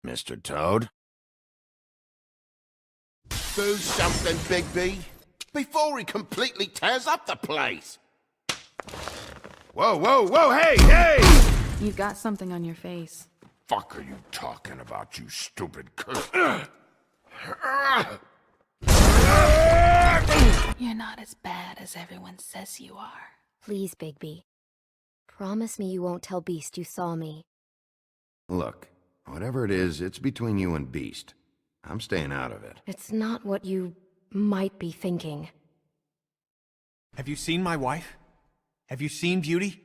Mr. Toad? Do something, Bigby, before he completely tears up the place. Whoa, whoa, whoa, hey, hey! You've got something on your face. Fuck are you talking about, you stupid You're not as bad as everyone says you are. Please, Bigby. Promise me you won't tell Beast you saw me. Look, whatever it is, it's between you and Beast. I'm staying out of it. It's not what you might be thinking. Have you seen my wife? Have you seen Beauty?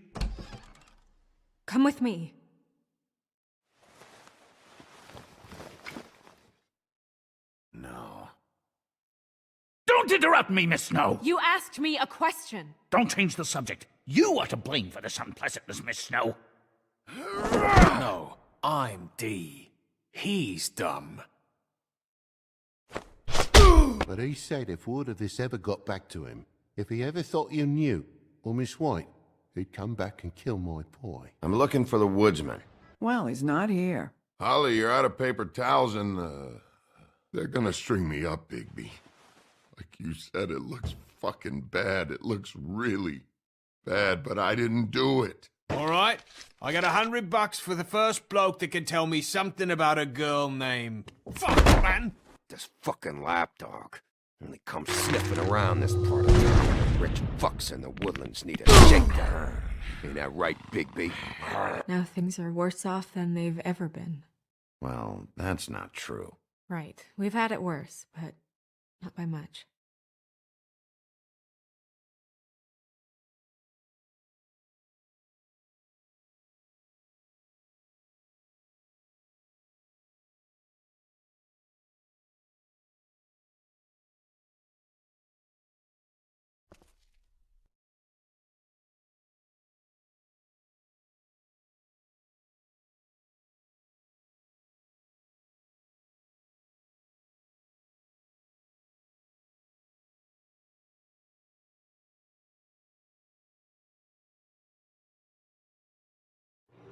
Come with me. No. Don't interrupt me, Miss Snow! You asked me a question. Don't change the subject. You are to blame for this unpleasantness, Miss Snow. No, I'm D. He's dumb. But he said if word of this ever got back to him, if he ever thought you knew, or Miss White, he'd come back and kill my boy. I'm looking for the woodsman. Well, he's not here. Holly, you're out of paper towels and, they're gonna string me up, Bigby. Like you said, it looks fucking bad. It looks really bad, but I didn't do it. All right, I got $100 for the first bloke that can tell me something about a girl named... Fuck, man! This fucking lapdog only comes sniffing around this part of town. Rich fucks in the woodlands need a shakedown. Ain't that right, Bigby? Now things are worse off than they've ever been. Well, that's not true. Right. We've had it worse, but not by much.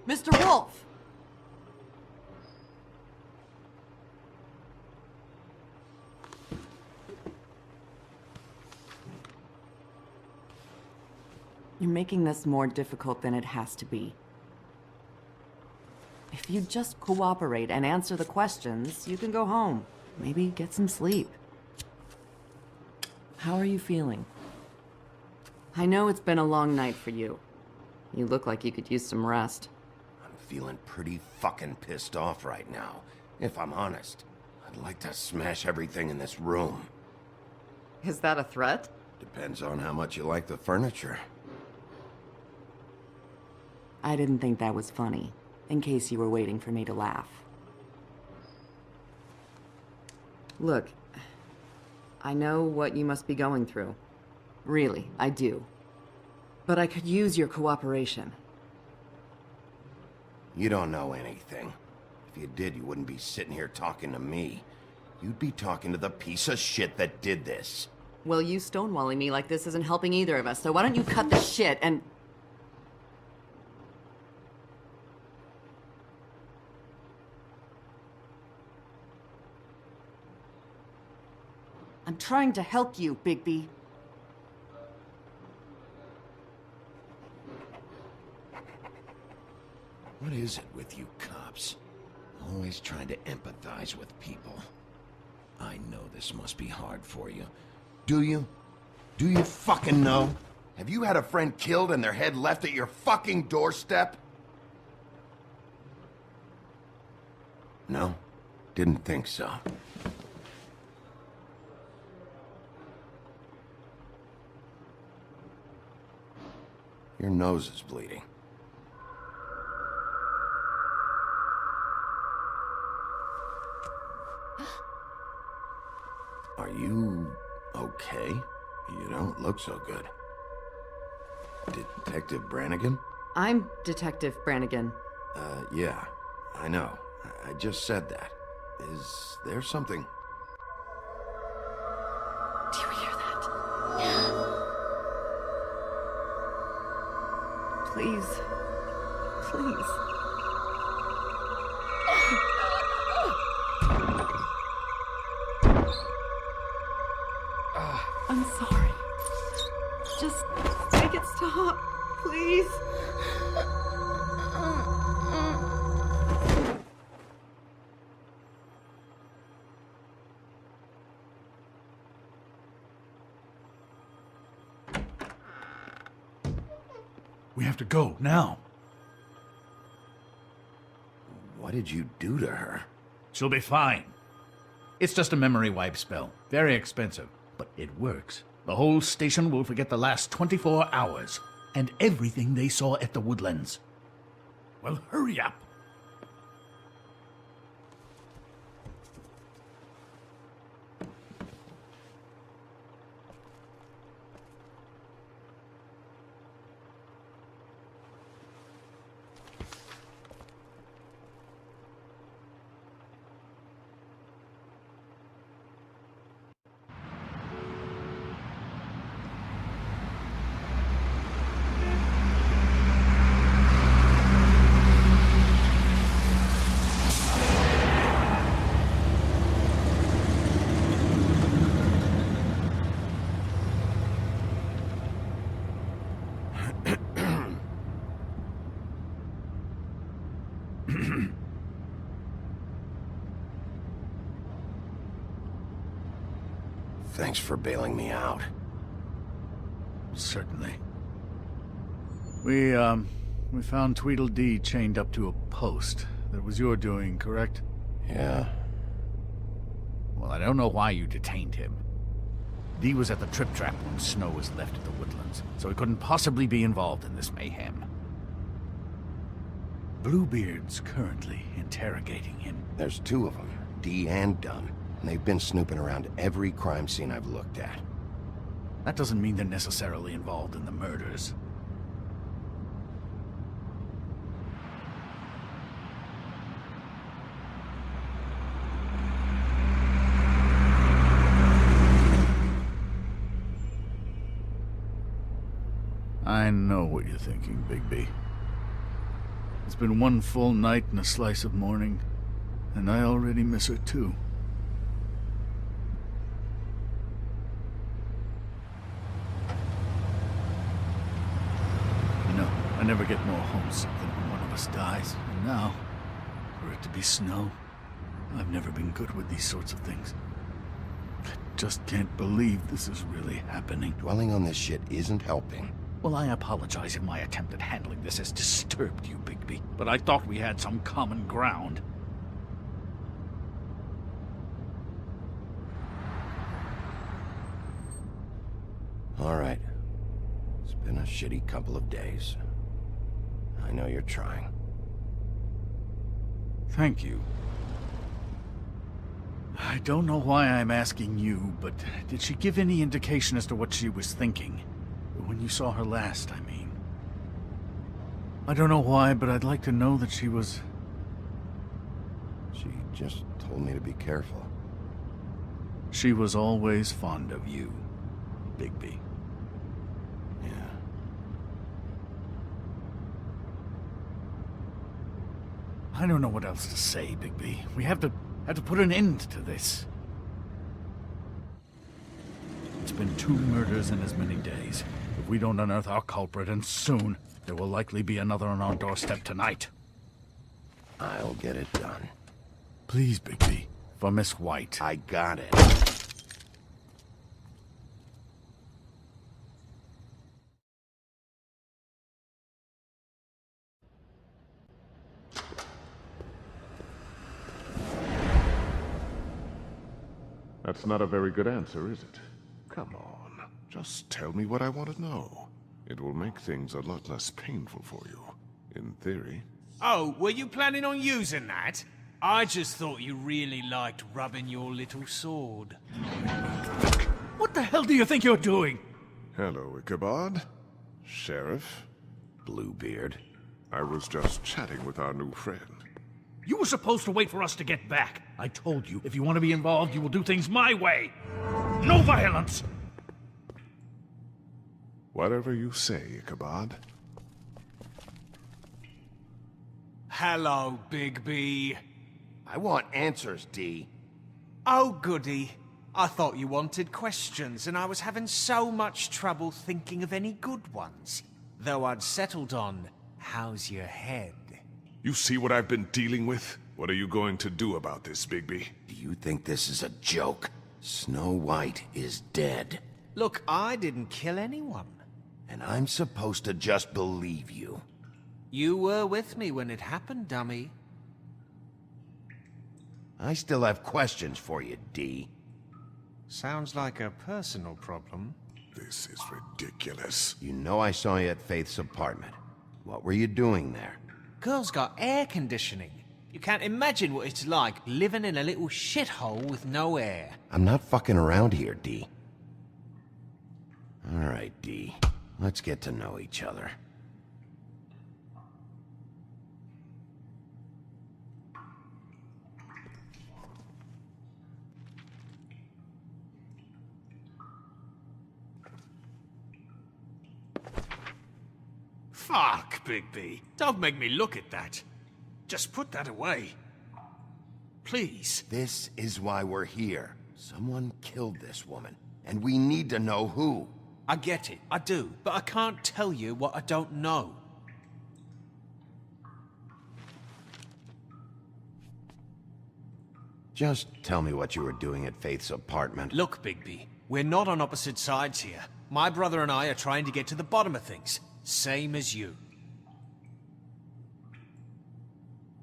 Mr. Wolf! You're making this more difficult than it has to be. If you just cooperate and answer the questions, you can go home. Maybe get some sleep. How are you feeling? I know it's been a long night for you. You look like you could use some rest. I'm feeling pretty fucking pissed off right now. If I'm honest, I'd like to smash everything in this room. Is that a threat? Depends on how much you like the furniture. I didn't think that was funny, in case you were waiting for me to laugh. Look, I know what you must be going through. Really, I do. But I could use your cooperation. You don't know anything. If you did, you wouldn't be sitting here talking to me. You'd be talking to the piece of shit that did this. Well, you stonewalling me like this isn't helping either of us, so why don't you cut the shit and... I'm trying to help you, Bigby. What is it with you cops? Always trying to empathize with people. I know this must be hard for you. Do you? Do you fucking know? Have you had a friend killed and their head left at your fucking doorstep? No? Didn't think so. Your nose is bleeding. Are you okay? You don't look so good. Detective Brannigan? I'm Detective Brannigan. Yeah, I know. I just said that. Is there something? Do you hear that? Please. Please. I'm sorry. Just make it stop, please. We have to go, now. What did you do to her? She'll be fine. It's just a memory wipe spell. Very expensive, but it works. The whole station will forget the last 24 hours, and everything they saw at the Woodlands. Well, hurry up. Thanks for bailing me out. Certainly. We found Tweedledee chained up to a post. That was your doing, correct? Yeah. Well, I don't know why you detained him. Dee was at the Trip Trap when Snow was left at the Woodlands, so he couldn't possibly be involved in this mayhem. Bluebeard's currently interrogating him. There's two of them, Dee and Dunn. And they've been snooping around every crime scene I've looked at. That doesn't mean they're necessarily involved in the murders. I know what you're thinking, Bigby. It's been one full night and a slice of morning, and I already miss her too. You know, I never get more homesick than when one of us dies, and now, for it to be Snow, I've never been good with these sorts of things. I just can't believe this is really happening. Dwelling on this shit isn't helping. Well, I apologize if my attempt at handling this has disturbed you, Bigby, but I thought we had some common ground. All right. It's been a shitty couple of days. I know you're trying. Thank you. I don't know why I'm asking you, but did she give any indication as to what she was thinking? When you saw her last, I mean. I don't know why, but I'd like to know that she was... She just told me to be careful. She was always fond of you, Bigby. Yeah. I don't know what else to say, Bigby. We have to put an end to this. It's been 2 murders in as many days. If we don't unearth our culprit, and soon, there will likely be another on our doorstep tonight. I'll get it done. Please, Bigby. For Miss White. I got it. That's not a very good answer, is it? Come on, just tell me what I want to know. It will make things a lot less painful for you, in theory. Oh, were you planning on using that? I just thought you really liked rubbing your little sword. What the hell do you think you're doing? Hello, Ichabod. Sheriff. Bluebeard. I was just chatting with our new friend. You were supposed to wait for us to get back. I told you, if you want to be involved, you will do things my way. No violence! Whatever you say, Ichabod. Hello, Bigby. I want answers, Dee. Oh, goody. I thought you wanted questions, and I was having so much trouble thinking of any good ones. Though I'd settled on, how's your head? You see what I've been dealing with? What are you going to do about this, Bigby? Do you think this is a joke? Snow White is dead. Look, I didn't kill anyone. And I'm supposed to just believe you. You were with me when it happened, dummy. I still have questions for you, D. Sounds like a personal problem. This is ridiculous. You know I saw you at Faith's apartment. What were you doing there? Girl's got air conditioning. You can't imagine what it's like living in a little shithole with no air. I'm not fucking around here, D. All right, D. Let's get to know each other. Fuck, Bigby. Don't make me look at that. Just put that away. Please. This is why we're here. Someone killed this woman, and we need to know who. I get it, I do, but I can't tell you what I don't know. Just tell me what you were doing at Faith's apartment. Look, Bigby, we're not on opposite sides here. My brother and I are trying to get to the bottom of things. Same as you.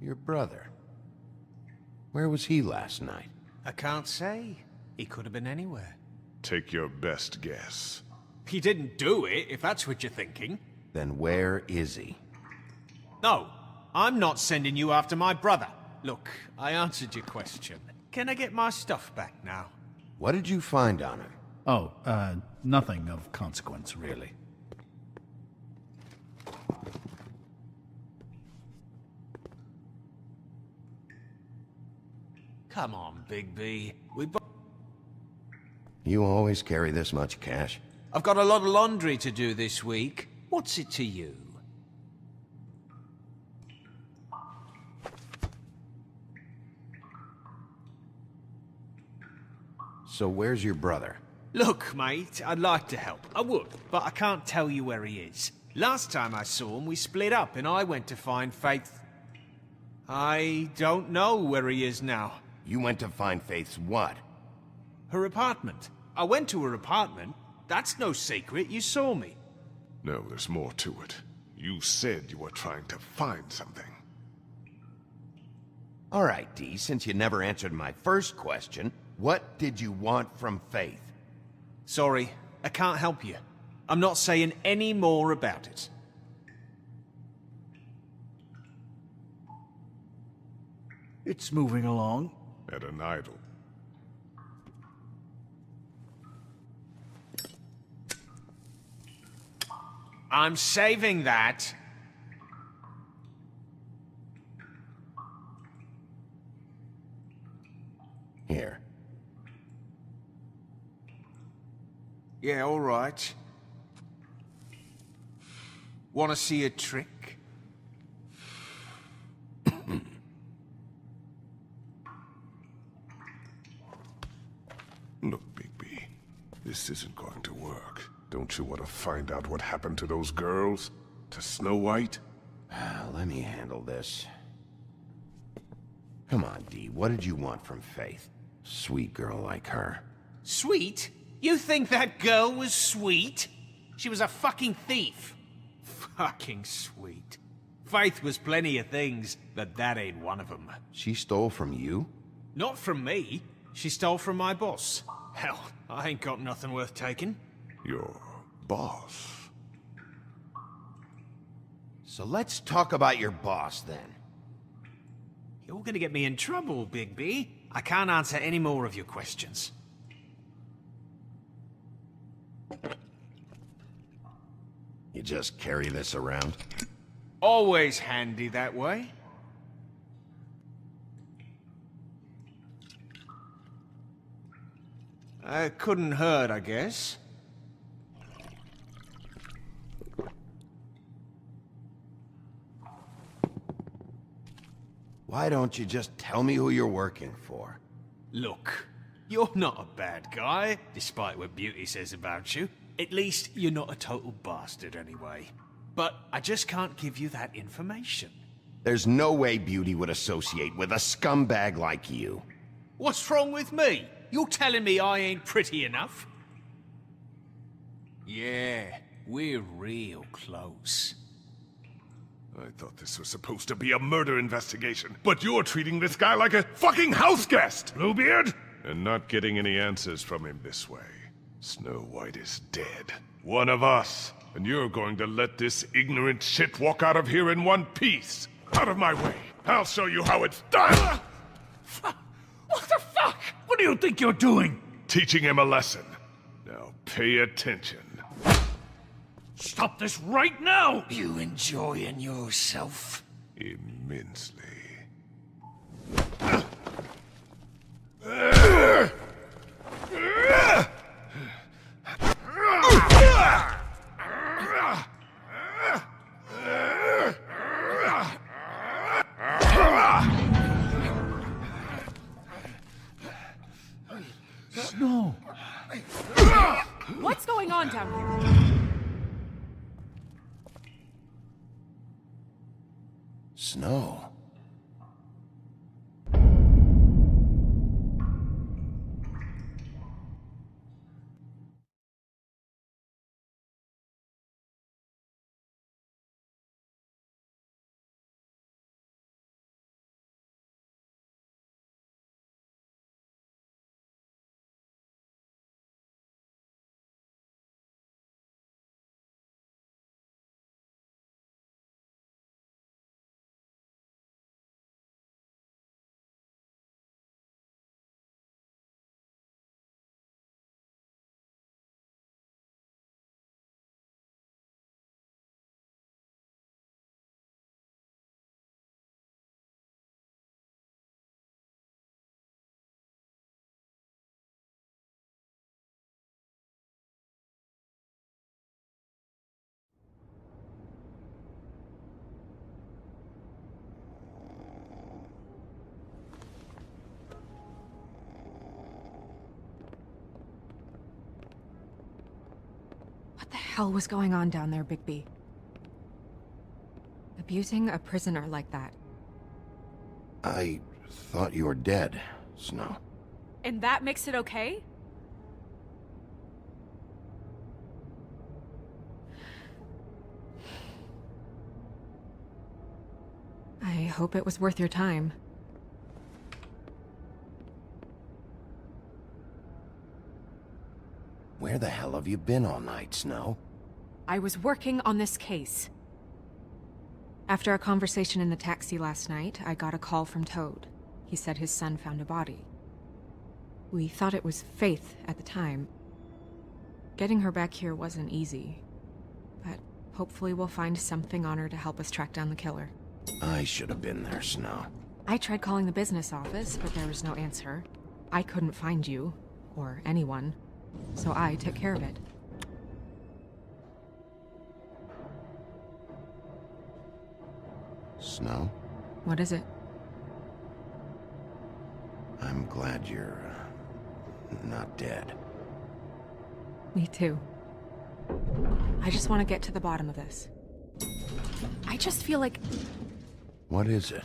Your brother. Where was he last night? I can't say. He could have been anywhere. Take your best guess. He didn't do it, if that's what you're thinking. Then where is he? No, I'm not sending you after my brother. Look, I answered your question. Can I get my stuff back now? What did you find on him? Oh, nothing of consequence, really. Come on, Bigby. You always carry this much cash? I've got a lot of laundry to do this week. What's it to you? So where's your brother? Look, mate, I'd like to help. I would, but I can't tell you where he is. Last time I saw him, we split up and I went to find Faith. I don't know where he is now. You went to find Faith's what? Her apartment. I went to her apartment. That's no secret. You saw me. No, there's more to it. You said you were trying to find something. All right, D, since you never answered my first question, what did you want from Faith? Sorry, I can't help you. I'm not saying any more about it. It's moving along. At an idol. I'm saving that. Here. Yeah, all right. Want to see a trick? Look, Bigby, this isn't going to work. Don't you want to find out what happened to those girls? To Snow White? Let me handle this. Come on, D, what did you want from Faith? Sweet girl like her. Sweet? You think that girl was sweet? She was a fucking thief. Fucking sweet. Faith was plenty of things, but that ain't one of them. She stole from you? Not from me. She stole from my boss. Hell, I ain't got nothing worth taking. Your boss? So let's talk about your boss, then. You're gonna get me in trouble, Bigby. I can't answer any more of your questions. You just carry this around? Always handy that way. Couldn't hurt, I guess. Why don't you just tell me who you're working for? Look, You're not a bad guy, despite what Beauty says about you. At least, you're not a total bastard anyway. But I just can't give you that information. There's no way Beauty would associate with a scumbag like you. What's wrong with me? You're telling me I ain't pretty enough? Yeah, we're real close. I thought this was supposed to be a murder investigation, but you're treating this guy like a fucking house guest, Bluebeard! And not getting any answers from him this way. Snow White is dead. One of us. And you're going to let this ignorant shit walk out of here in one piece. Out of my way. I'll show you how it's done! What the fuck? What do you think you're doing? Teaching him a lesson. Now pay attention. Stop this right now! You enjoying yourself? Immensely. Snow! What's going on down here? Snow. What the hell was going on down there, Bigby? Abusing a prisoner like that. I thought you were dead, Snow. And that makes it okay? I hope it was worth your time. Where the hell have you been all night, Snow? I was working on this case. After a conversation in the taxi last night, I got a call from Toad. He said his son found a body. We thought it was Faith at the time. Getting her back here wasn't easy, but hopefully we'll find something on her to help us track down the killer. I should have been there, Snow. I tried calling the business office, but there was no answer. I couldn't find you, or anyone, so I took care of it. Snow? What is it? I'm glad you're, not dead. Me too. I just want to get to the bottom of this. I just feel like... What is it?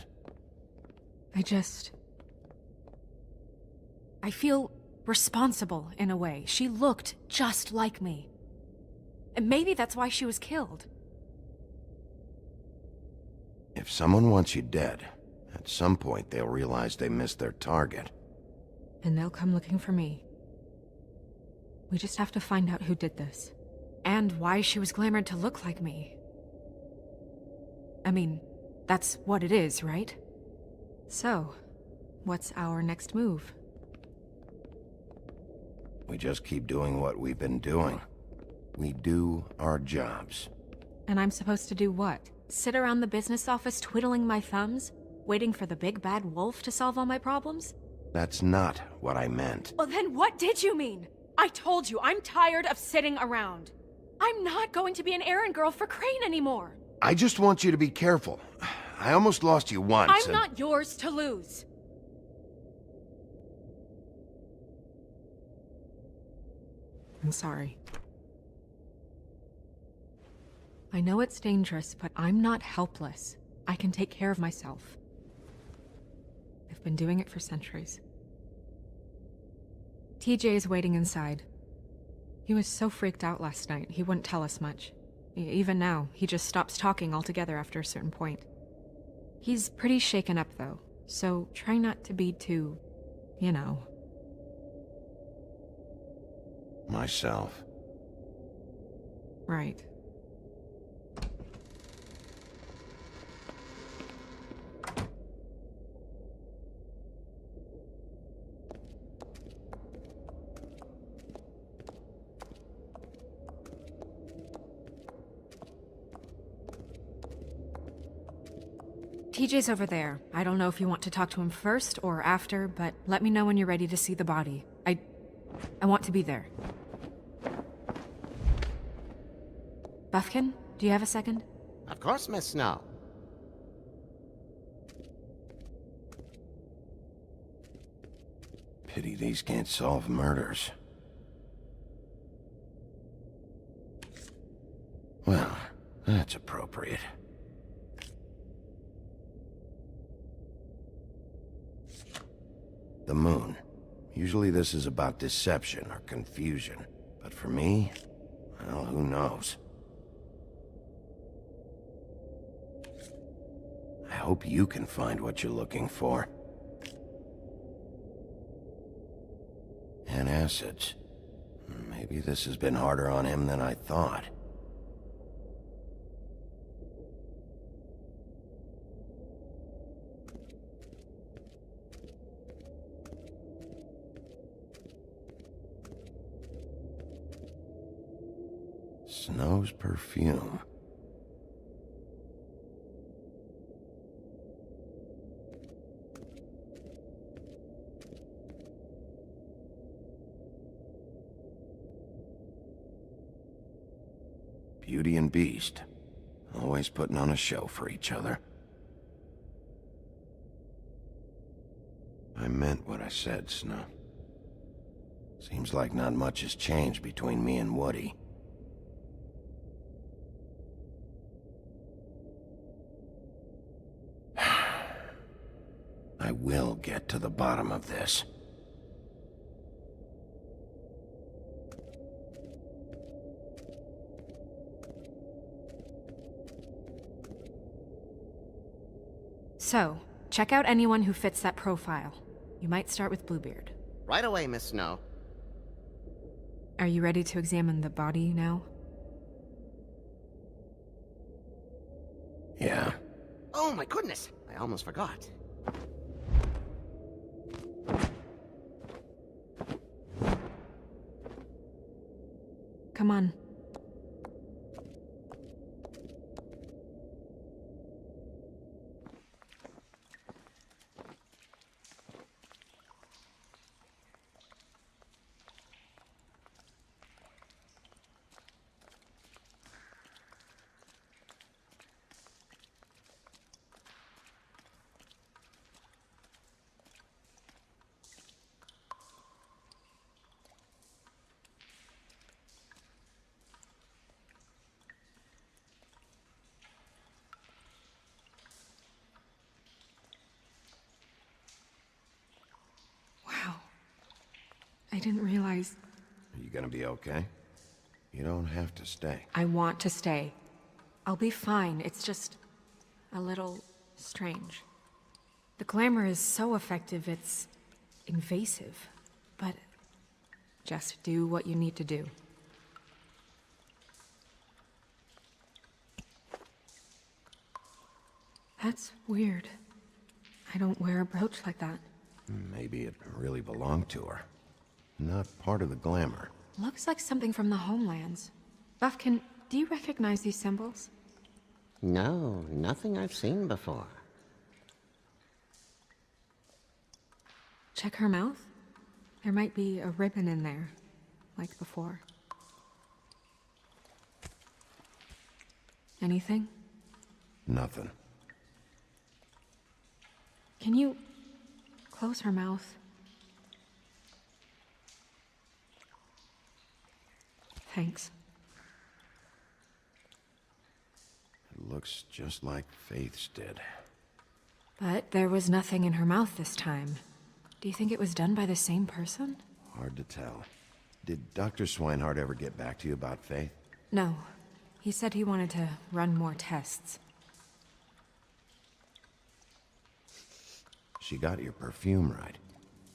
I feel responsible in a way. She looked just like me. And maybe that's why she was killed. If someone wants you dead, at some point they'll realize they missed their target. And they'll come looking for me. We just have to find out who did this. And why she was glamored to look like me. I mean, that's what it is, right? So, what's our next move? We just keep doing what we've been doing. We do our jobs. And I'm supposed to do what? Sit around the business office twiddling my thumbs? Waiting for the big bad wolf to solve all my problems? That's not what I meant. Well, then what did you mean? I told you, I'm tired of sitting around. I'm not going to be an errand girl for Crane anymore. I just want you to be careful. I almost lost you once. I'm not yours to lose. I'm sorry. I know it's dangerous, but I'm not helpless. I can take care of myself. I've been doing it for centuries. TJ is waiting inside. He was so freaked out last night, he wouldn't tell us much. Even now, he just stops talking altogether after a certain point. He's pretty shaken up, though, so try not to be too, you know. Myself. Right. TJ's over there. I don't know if you want to talk to him first or after, but let me know when you're ready to see the body. I want to be there. Buffkin, do you have a second? Of course, Miss Snow. Pity these can't solve murders. Well, that's appropriate. The moon. Usually this is about deception or confusion. But for me, well, who knows? I hope you can find what you're looking for. And acids. Maybe this has been harder on him than I thought. Snow's perfume. Beauty and Beast. Always putting on a show for each other. I meant what I said, Snow. Seems like not much has changed between me and Woody. I will get to the bottom of this. So, check out anyone who fits that profile. You might start with Bluebeard. Right away, Miss Snow. Are you ready to examine the body now? Yeah. Oh my goodness! I almost forgot. Come on. I didn't realize... Are you gonna be okay? You don't have to stay. I want to stay. I'll be fine. It's just... a little... strange. The glamour is so effective, it's... invasive. But... just do what you need to do. That's weird. I don't wear a brooch like that. Maybe it really belonged to her. Not part of the glamour. Looks like something from the homelands. Buffkin, do you recognize these symbols? No, nothing I've seen before. Check her mouth. There might be a ribbon in there, like before. Anything? Nothing. Can you close her mouth? Thanks. It looks just like Faith's did. But there was nothing in her mouth this time. Do you think it was done by the same person? Hard to tell. Did Dr. Swinehart ever get back to you about Faith? No. He said he wanted to run more tests. She got your perfume right.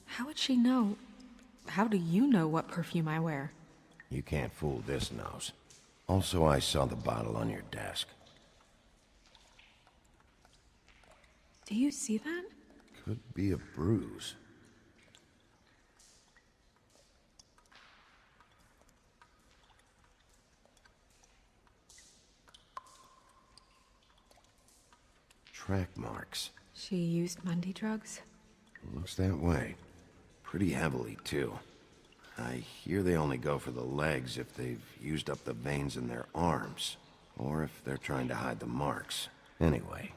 How would she know? How do you know what perfume I wear? You can't fool this nose. Also, I saw the bottle on your desk. Do you see that? Could be a bruise. Track marks. She used Mundy drugs? Looks that way. Pretty heavily, too. I hear they only go for the legs if they've used up the veins in their arms, or if they're trying to hide the marks. Anyway,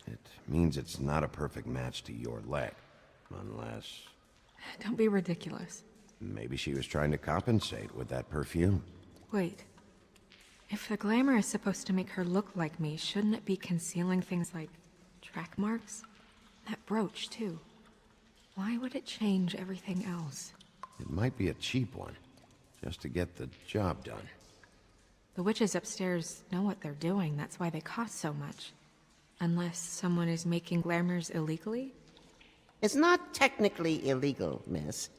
it means it's not a perfect match to your leg, unless... Don't be ridiculous. Maybe she was trying to compensate with that perfume. Wait. If the glamour is supposed to make her look like me, shouldn't it be concealing things like track marks? That brooch, too. Why would it change everything else? It might be a cheap one, just to get the job done. The witches upstairs know what they're doing, that's why they cost so much. Unless someone is making glamours illegally? It's not technically illegal, miss.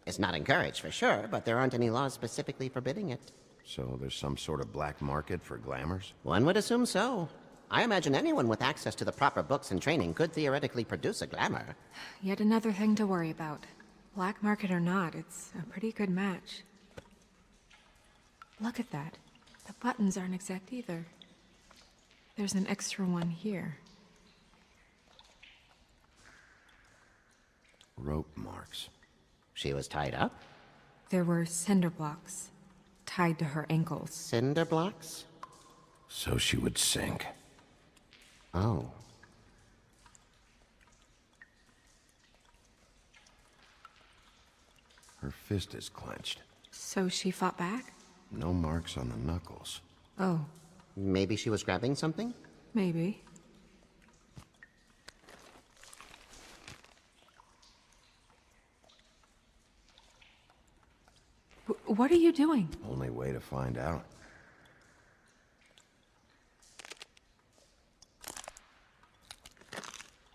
It's not encouraged for sure, but there aren't any laws specifically forbidding it. So there's some sort of black market for glamours? One would assume so. I imagine anyone with access to the proper books and training could theoretically produce a glamour. Yet another thing to worry about. Black market or not, it's a pretty good match. Look at that. The buttons aren't exact either. There's an extra one here. Rope marks. She was tied up? There were cinder blocks tied to her ankles. Cinder blocks? So she would sink. Oh. Her fist is clenched. So she fought back? No marks on the knuckles. Oh. Maybe she was grabbing something? Maybe. What are you doing? Only way to find out.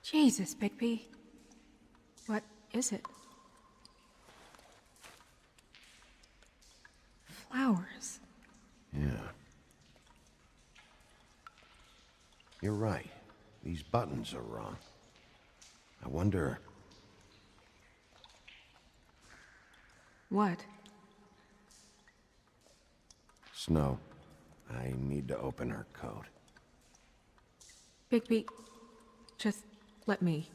Jesus, Bigby. What is it? Flowers. Yeah. You're right. These buttons are wrong. I wonder... What? Snow, I need to open her coat. Bigby, just let me.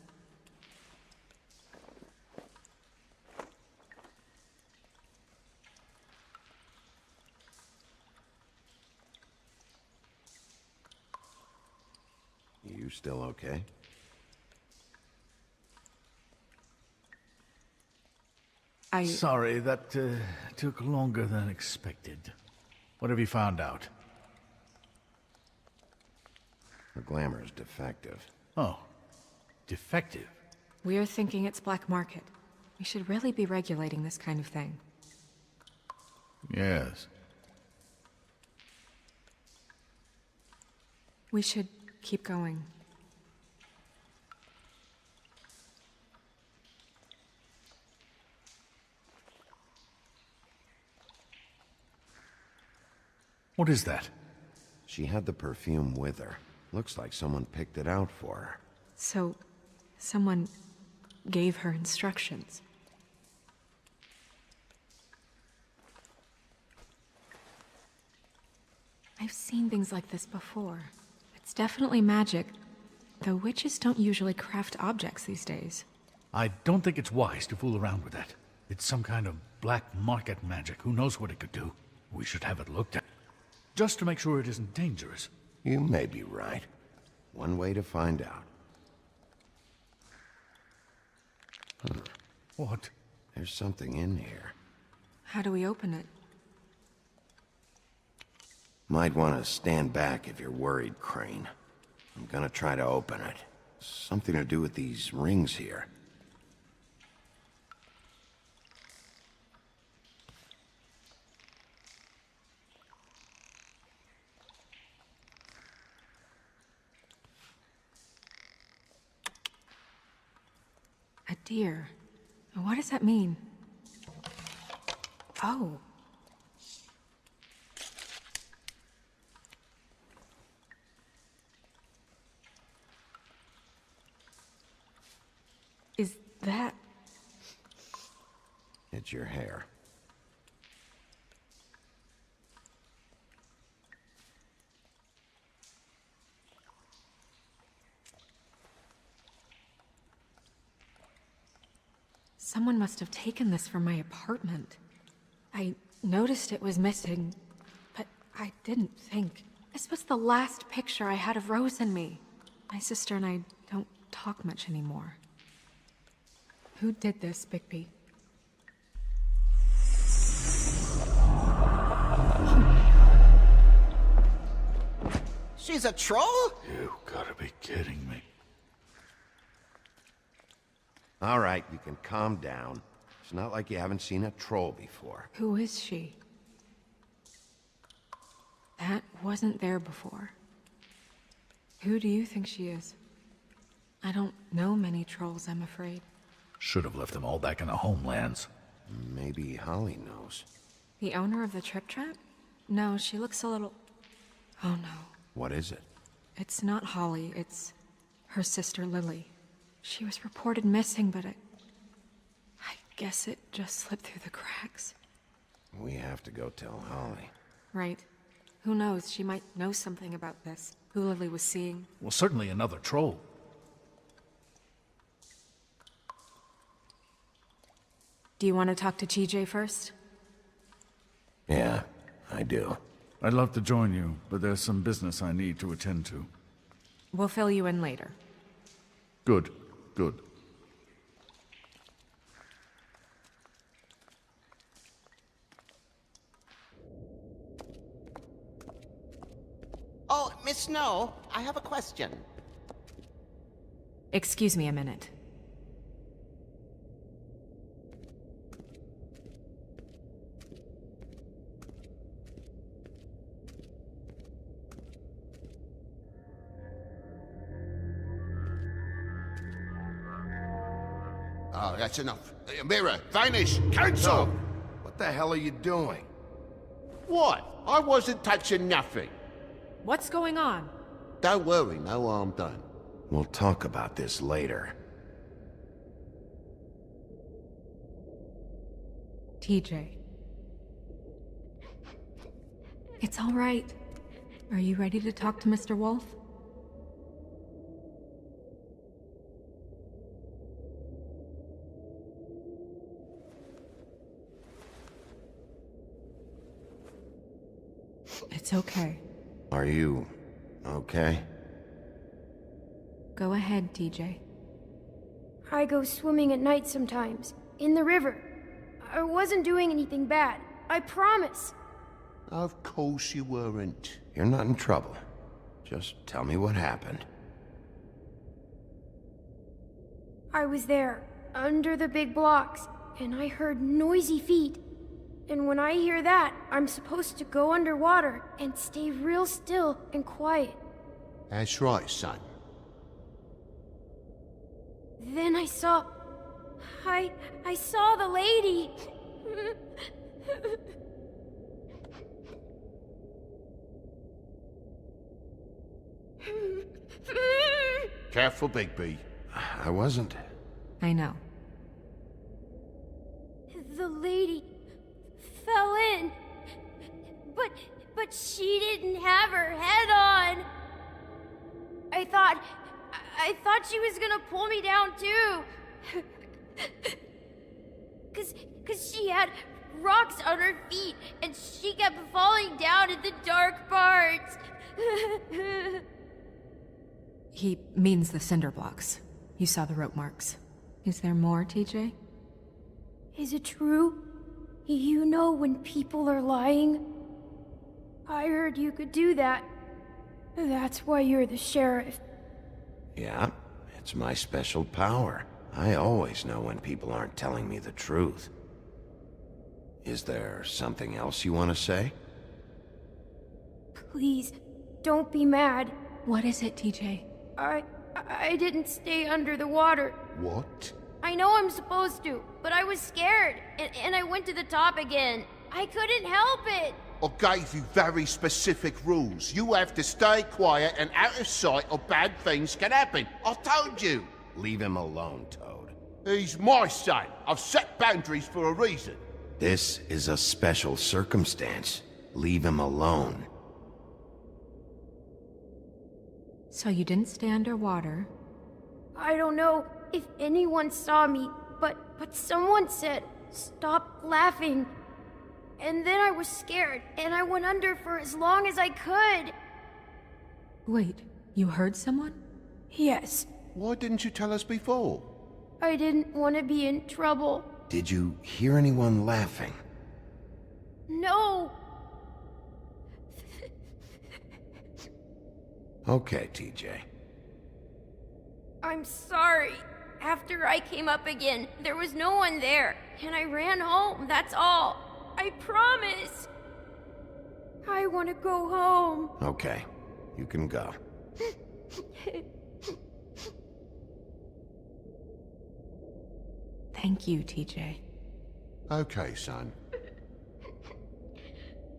You still okay? Sorry, that took longer than expected. What have you found out? Her glamour is defective. Oh, defective? We're thinking it's black market. We should really be regulating this kind of thing. Yes. We should keep going. What is that? She had the perfume with her. Looks like someone picked it out for her. So, someone gave her instructions. I've seen things like this before. It's definitely magic, though witches don't usually craft objects these days. I don't think it's wise to fool around with that. It's some kind of black market magic. Who knows what it could do? We should have it looked at. Just to make sure it isn't dangerous. You may be right. One way to find out. Huh. What? There's something in here. How do we open it? Might want to stand back if you're worried, Crane. I'm gonna try to open it. Something to do with these rings here. A deer. What does that mean? Oh. Is that... It's your hair. Someone must have taken this from my apartment. I noticed it was missing, but I didn't think. This was the last picture I had of Rose and me. My sister and I don't talk much anymore. Who did this, Bigby? She's a troll? You gotta be kidding me. All right, you can calm down. It's not like you haven't seen a troll before. Who is she? That wasn't there before. Who do you think she is? I don't know many trolls, I'm afraid. Should have left them all back in the homelands. Maybe Holly knows. The owner of the Trip Trap? No, she looks a little... Oh no. What is it? It's not Holly, it's her sister Lily. She was reported missing, but I guess it just slipped through the cracks. We have to go tell Holly. Right. Who knows, she might know something about this. Who Lily was seeing. Well, certainly another troll. Do you want to talk to TJ first? Yeah, I do. I'd love to join you, but there's some business I need to attend to. We'll fill you in later. Good, good. Oh, Miss Snow, I have a question. Excuse me a minute. Oh, that's enough. Mirror, vanish, cancel! What the hell are you doing? What? I wasn't touching nothing. What's going on? Don't worry, no harm done. We'll talk about this later. TJ. It's all right. Are you ready to talk to Mr. Wolf? It's okay. Are you okay? Go ahead, TJ. I go swimming at night sometimes, in the river. I wasn't doing anything bad, I promise. Of course you weren't. You're not in trouble. Just tell me what happened. I was there, under the big blocks, and I heard noisy feet. And when I hear that, I'm supposed to go underwater and stay real still and quiet. That's right, son. Then I saw the lady. Careful, Bigby. I wasn't. I know. The lady fell in. But she didn't have her head on. I thought she was gonna pull me down too. Cause she had rocks on her feet and she kept falling down in the dark parts. He means the cinder blocks. You saw the rope marks. Is there more, TJ? Is it true? You know when people are lying? I heard you could do that. That's why you're the sheriff. Yeah, it's my special power. I always know when people aren't telling me the truth. Is there something else you want to say? Please, don't be mad. What is it, TJ? I didn't stay under the water. What? I know I'm supposed to, but I was scared, and I went to the top again. I couldn't help it. I gave you very specific rules. You have to stay quiet and out of sight or bad things can happen. I told you. Leave him alone, Toad. He's my son. I've set boundaries for a reason. This is a special circumstance. Leave him alone. So you didn't stay underwater. I don't know if anyone saw me, but someone said, "Stop laughing." And then I was scared, and I went under for as long as I could. Wait, you heard someone? Yes. Why didn't you tell us before? I didn't want to be in trouble. Did you hear anyone laughing? No. Okay, TJ. I'm sorry. After I came up again, there was no one there, and I ran home, that's all. I promise. I want to go home. Okay, you can go. Thank you, TJ. Okay, son.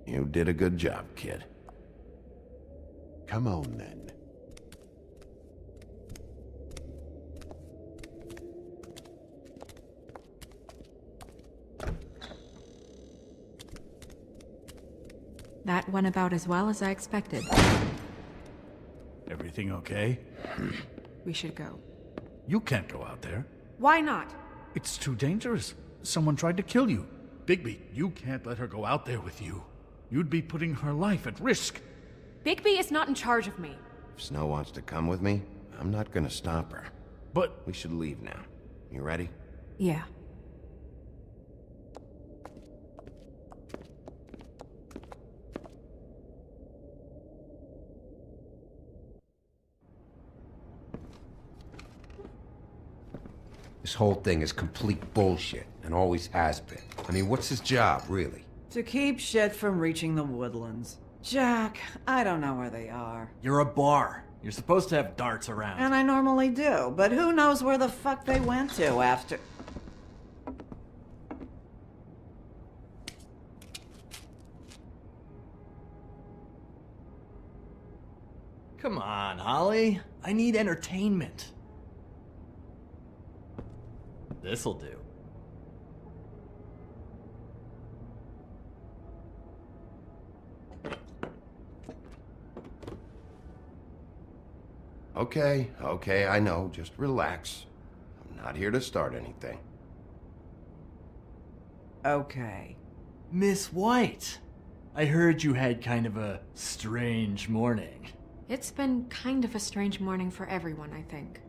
You did a good job, kid. Come on, then. That went about as well as I expected. Everything okay? We should go. You can't go out there. Why not? It's too dangerous. Someone tried to kill you. Bigby, you can't let her go out there with you. You'd be putting her life at risk. Bigby is not in charge of me. If Snow wants to come with me, I'm not gonna stop her. But we should leave now. You ready? Yeah. This whole thing is complete bullshit, and always has been. I mean, what's his job, really? To keep shit from reaching the woodlands. Jack, I don't know where they are. You're a bar. You're supposed to have darts around. And I normally do, but who knows where the fuck they went to after... Come on, Holly. I need entertainment. This'll do. Okay, I know. Just relax. I'm not here to start anything. Okay. Miss White, I heard you had kind of a strange morning. It's been kind of a strange morning for everyone, I think.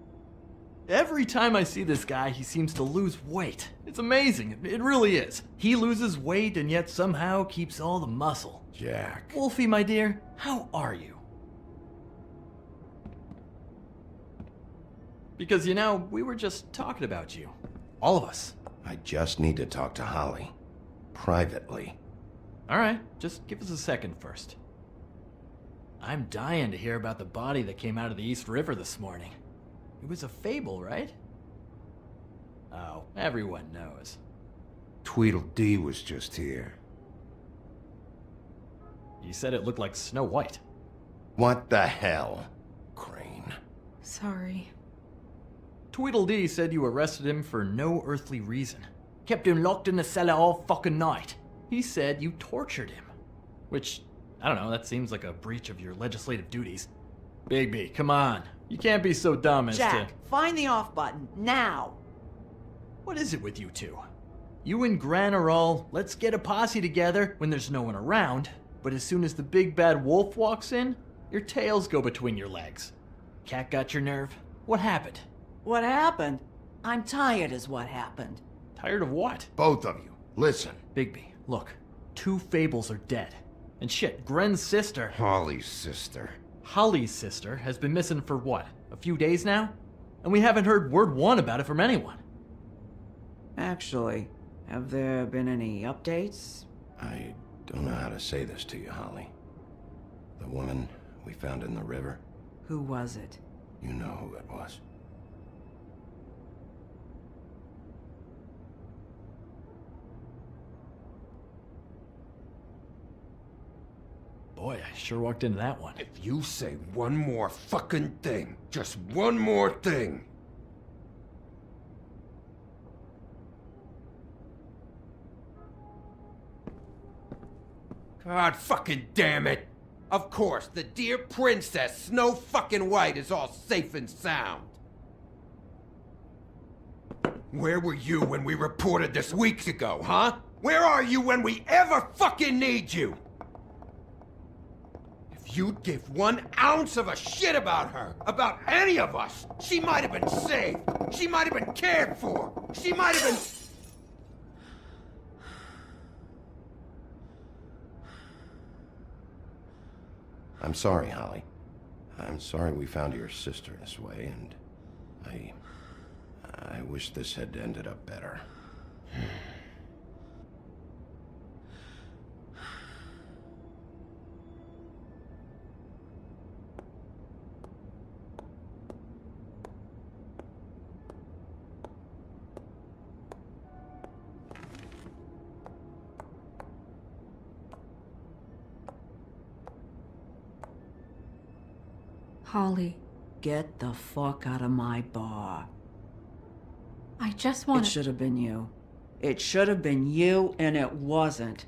Every time I see this guy, he seems to lose weight. It's amazing. It really is. He loses weight and yet somehow keeps all the muscle. Jack. Wolfie, my dear, how are you? Because, you know, we were just talking about you. All of us. I just need to talk to Holly. Privately. All right, just give us a second first. I'm dying to hear about the body that came out of the East River this morning. It was a fable, right? Oh, everyone knows. Tweedledee was just here. You said it looked like Snow White. What the hell, Crane? Sorry. Tweedledee said you arrested him for no earthly reason. Kept him locked in the cellar all fucking night. He said you tortured him. Which, I don't know, that seems like a breach of your legislative duties. Bigby, come on. You can't be so dumb as Jack, to... find the off button, now! What is it with you two? You and Gran are all, let's get a posse together when there's no one around, but as soon as the big bad wolf walks in, your tails go between your legs. Cat got your nerve? What happened? What happened? I'm tired is what happened. Tired of what? Both of you, listen. Bigby, look. 2 fables are dead. And shit, Gren's sister, Holly's sister. Holly's sister, has been missing for what, a few days now? And we haven't heard word one about it from anyone. Actually, have there been any updates? I don't know how to say this to you, Holly. The woman we found in the river, Who was it? you know who it was. Boy, I sure walked into that one. If you say one more fucking thing, just one more thing. God fucking damn it! Of course, the dear princess, Snow fucking White, is all safe and sound. Where were you when we reported this weeks ago, huh? Where are you when we ever fucking need you? If you'd give 1 ounce of a shit about her, about any of us, she might have been saved. She might have been cared for. She might have been... I'm sorry, Holly. I'm sorry we found your sister this way, and I wish this had ended up better. Holly, Get the fuck out of my bar. I just want It should have been you. It should have been you, and it wasn't.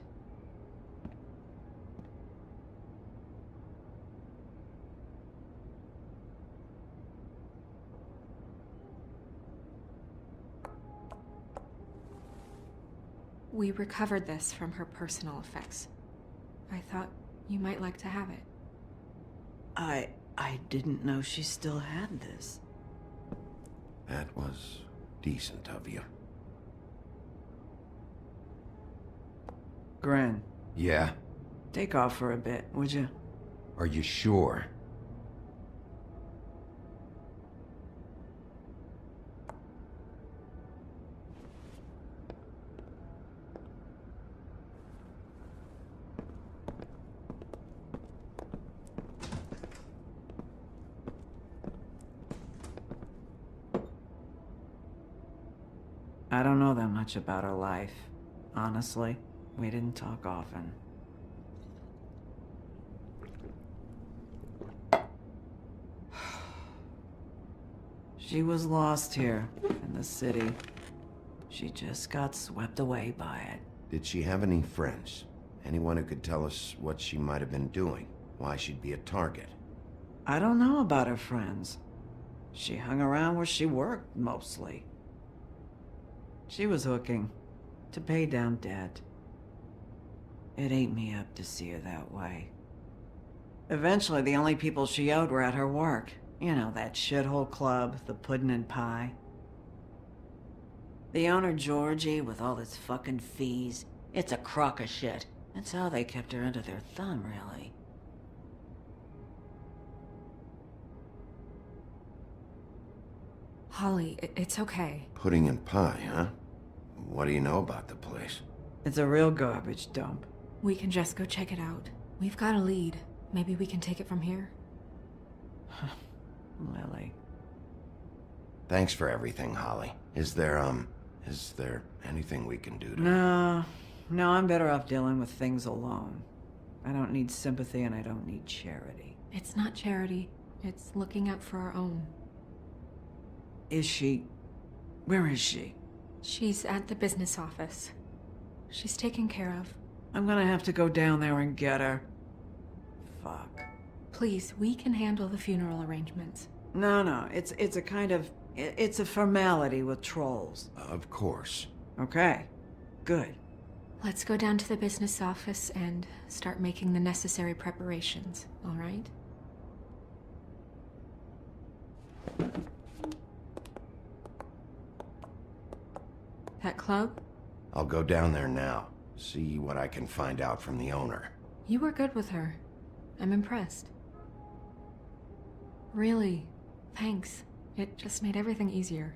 We recovered this from her personal effects. I thought you might like to have it. I didn't know she still had this. That was decent of you. Gren, Yeah? take off for a bit, would you? Are you sure? I don't know that much about her life. Honestly, we didn't talk often. She was lost here, in the city. She just got swept away by it. Did she have any friends? Anyone who could tell us what she might have been doing? Why she'd be a target? I don't know about her friends. She hung around where she worked, mostly. She was hooking to pay down debt. It ate me up to see her that way. Eventually, the only people she owed were at her work. You know, that shithole club, the Puddin' and Pie. The owner, Georgie, with all his fucking fees, it's a crock of shit. That's how they kept her under their thumb, really. Holly, it's okay. Pudding and pie, huh? What do you know about the place? It's a real garbage dump. We can just go check it out. We've got a lead. Maybe we can take it from here. Lily. Thanks for everything, Holly. Is there anything we can do to... No, I'm better off dealing with things alone. I don't need sympathy and I don't need charity. It's not charity. It's looking out for our own. Is she... Where is she? She's at the business office. She's taken care of. I'm gonna have to go down there and get her. Fuck. Please, we can handle the funeral arrangements. No, it's a kind of... It's a formality with trolls. Of course. Okay, good. Let's go down to the business office and start making the necessary preparations, all right? That club? I'll go down there now. See what I can find out from the owner. You were good with her. I'm impressed. Really, thanks. It just made everything easier.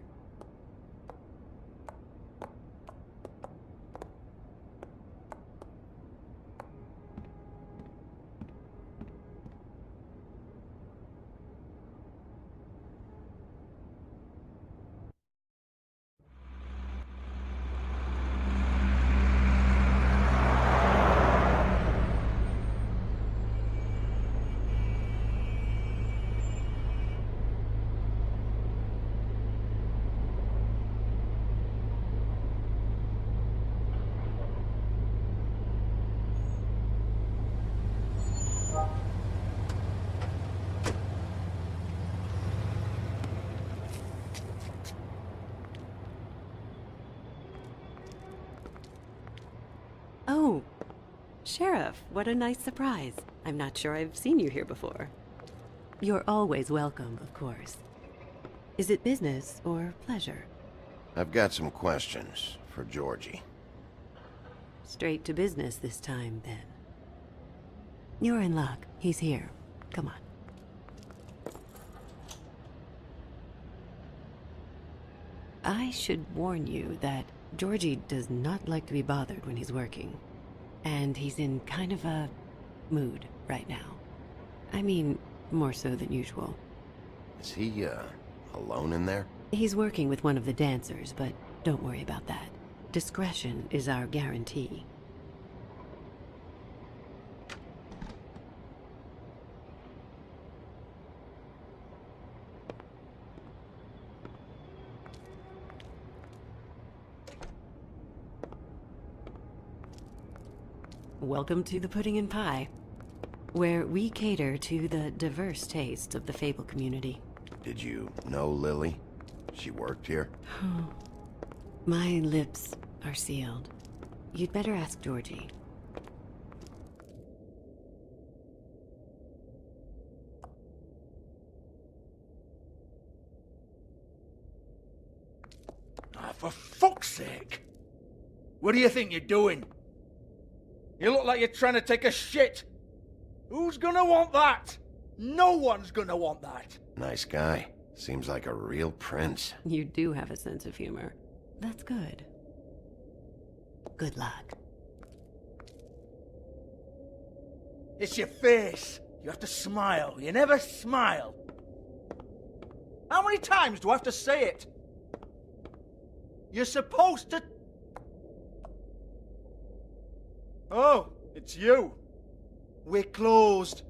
Oh, Sheriff, what a nice surprise. I'm not sure I've seen you here before. You're always welcome, of course. Is it business or pleasure? I've got some questions for Georgie. Straight to business this time, then. You're in luck. He's here. Come on. I should warn you that Georgie does not like to be bothered when he's working. And he's in kind of a mood right now. I mean, more so than usual. Is he, alone in there? He's working with one of the dancers, but don't worry about that. Discretion is our guarantee. Welcome to the Pudding and Pie, where we cater to the diverse tastes of the Fable community. Did you know Lily? She worked here? My lips are sealed. You'd better ask Georgie. Ah, for fuck's sake! What do you think you're doing? You look like you're trying to take a shit. Who's gonna want that? No one's gonna want that. Nice guy. Seems like a real prince. You do have a sense of humor. That's good. Good luck. It's your face. You have to smile. You never smile. How many times do I have to say it? You're supposed to... Oh, it's you. We're closed.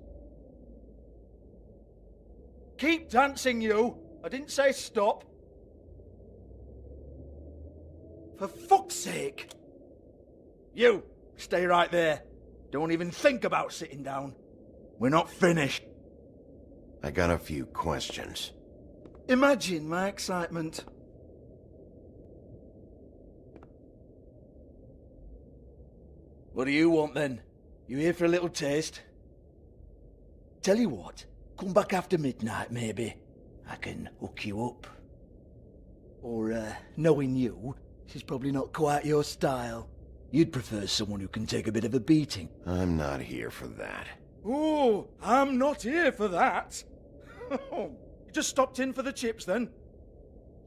Keep dancing, you. I didn't say stop. For fuck's sake. You, stay right there. Don't even think about sitting down. We're not finished. I got a few questions. Imagine my excitement. What do you want then? You here for a little taste? Tell you what, come back after midnight maybe. I can hook you up. Or, knowing you, she's probably not quite your style. You'd prefer someone who can take a bit of a beating. I'm not here for that. Oh, I'm not here for that. You just stopped in for the chips then?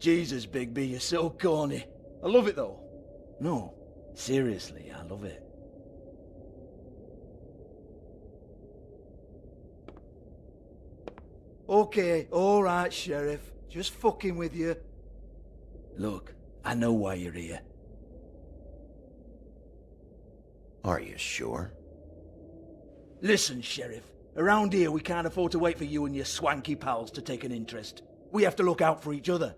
Jesus, Bigby, you're so corny. I love it though. No, seriously, I love it. Okay, alright, Sheriff. Just fucking with you. Look, I know why you're here. Are you sure? Listen, Sheriff. Around here, we can't afford to wait for you and your swanky pals to take an interest. We have to look out for each other.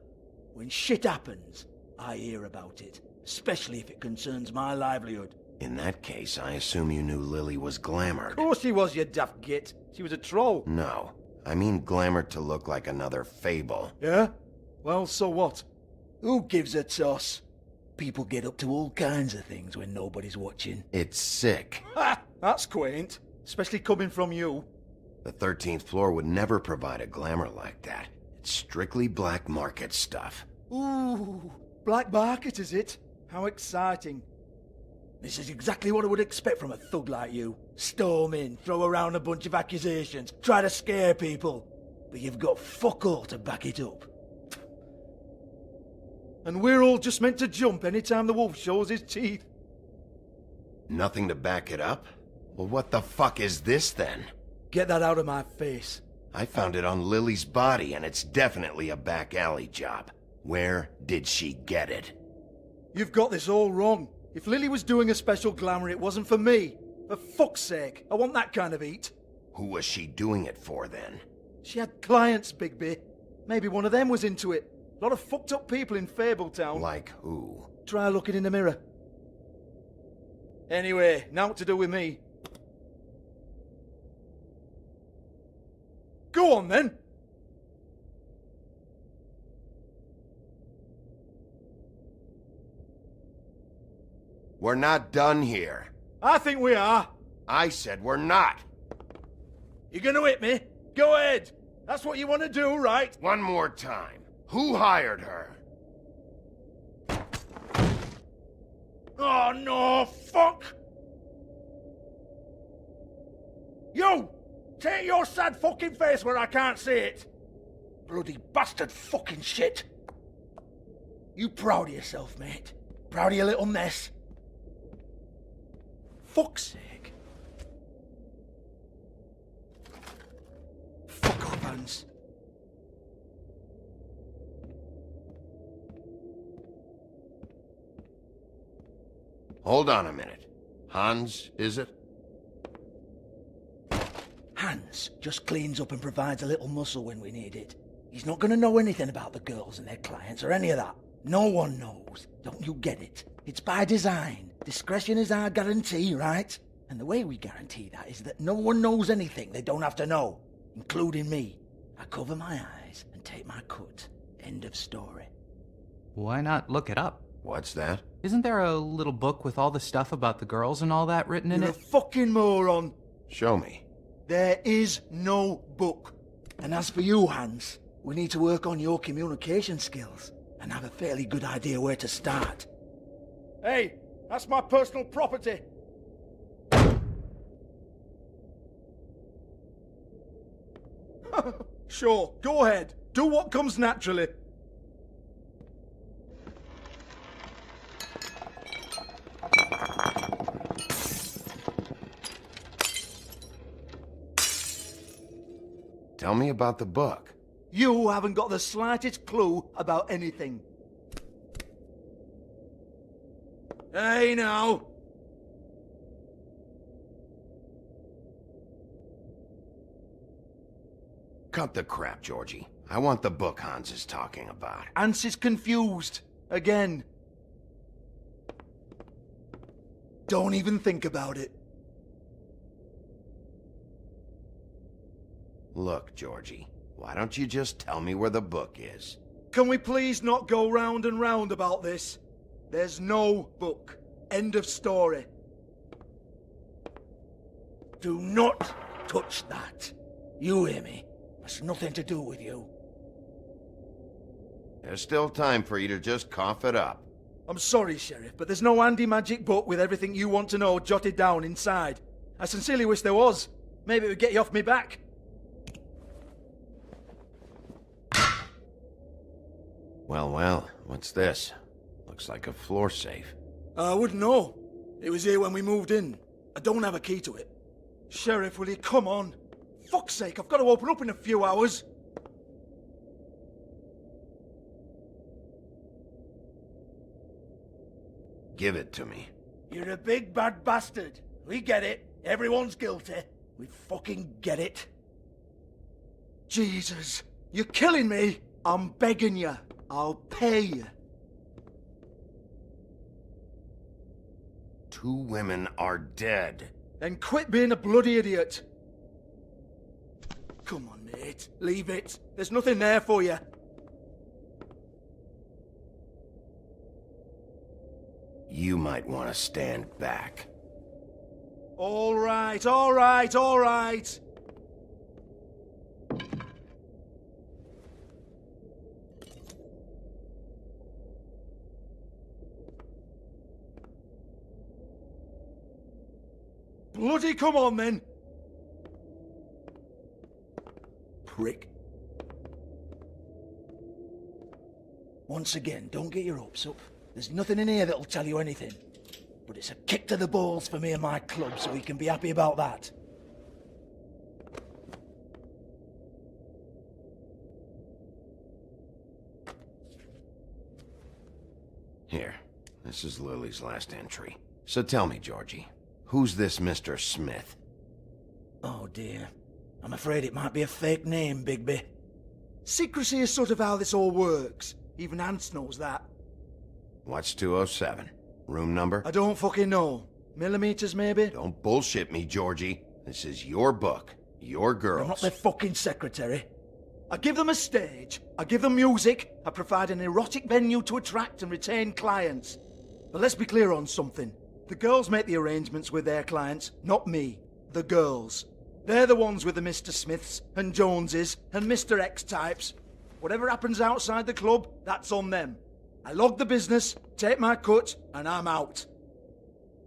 When shit happens, I hear about it. Especially if it concerns my livelihood. In that case, I assume you knew Lily was glamored. Of course she was, you daft git. She was a troll. No. I mean glamored to look like another Fable. Yeah? Well, so what? Who gives a toss? People get up to all kinds of things when nobody's watching. It's sick. Ha! That's quaint. Especially coming from you. The 13th floor would never provide a glamour like that. It's strictly black market stuff. Ooh, black market is it? How exciting. This is exactly what I would expect from a thug like you. Storm in, throw around a bunch of accusations, try to scare people. But you've got fuck all to back it up. And we're all just meant to jump anytime the wolf shows his teeth. Nothing to back it up? Well, what the fuck is this then? Get that out of my face. I found it on Lily's body, and it's definitely a back alley job. Where did she get it? You've got this all wrong. If Lily was doing a special glamour, it wasn't for me. For fuck's sake, I want that kind of eat. Who was she doing it for then? She had clients, Bigby. Maybe one of them was into it. A lot of fucked up people in Fabletown. Like who? Try looking in the mirror. Anyway, now what to do with me. Go on then. We're not done here. I think we are. I said we're not. You gonna hit me? Go ahead. That's what you want to do, right? One more time. Who hired her? Oh no, fuck! You! Take your sad fucking face where I can't see it! Bloody bastard fucking shit! You proud of yourself, mate? Proud of your little mess? Fuck's sake. Fuck off, Hans. Hold on a minute. Hans, is it? Hans just cleans up and provides a little muscle when we need it. He's not gonna know anything about the girls and their clients or any of that. No one knows. Don't you get it? It's by design. Discretion is our guarantee, right? And the way we guarantee that is that no one knows anything they don't have to know, including me. I cover my eyes and take my cut. End of story. Why not look it up? What's that? Isn't there a little book with all the stuff about the girls and all that written in You're it? a fucking moron. Show me. There is no book. And as for you, Hans, we need to work on your communication skills and have a fairly good idea where to start. Hey, that's my personal property. Sure, go ahead. Do what comes naturally. Tell me about the book. You haven't got the slightest clue about anything. Hey, now. Cut the crap, Georgie. I want the book Hans is talking about. Hans is confused. Again. Don't even think about it. Look, Georgie, why don't you just tell me where the book is? Can we please not go round and round about this? There's no book. End of story. Do not touch that. You hear me? It's nothing to do with you. There's still time for you to just cough it up. I'm sorry, Sheriff, but there's no handy magic book with everything you want to know jotted down inside. I sincerely wish there was. Maybe it would get you off me back. Well, what's this? Looks like a floor safe. I wouldn't know. It was here when we moved in. I don't have a key to it. Sheriff, will you come on? Fuck's sake, I've got to open up in a few hours. Give it to me. You're a big bad bastard. We get it. Everyone's guilty. We fucking get it. Jesus, you're killing me. I'm begging you. I'll pay you. 2 women are dead. Then quit being a bloody idiot. Come on, mate. Leave it. There's nothing there for you. You might want to stand back. All right, all right, all right. Bloody come on, then! Prick. Once again, don't get your hopes up. There's nothing in here that'll tell you anything. But it's a kick to the balls for me and my club, so he can be happy about that. Here, this is Lily's last entry. So tell me, Georgie, who's this Mr. Smith? Oh dear. I'm afraid it might be a fake name, Bigby. Secrecy is sort of how this all works. Even Ants knows that. What's 207? Room number? I don't fucking know. Millimeters, maybe? Don't bullshit me, Georgie. This is your book. Your girls. I'm not their fucking secretary. I give them a stage, I give them music, I provide an erotic venue to attract and retain clients. But let's be clear on something. The girls make the arrangements with their clients, not me. The girls. They're the ones with the Mr. Smiths and Joneses and Mr. X types. Whatever happens outside the club, that's on them. I log the business, take my cut, and I'm out.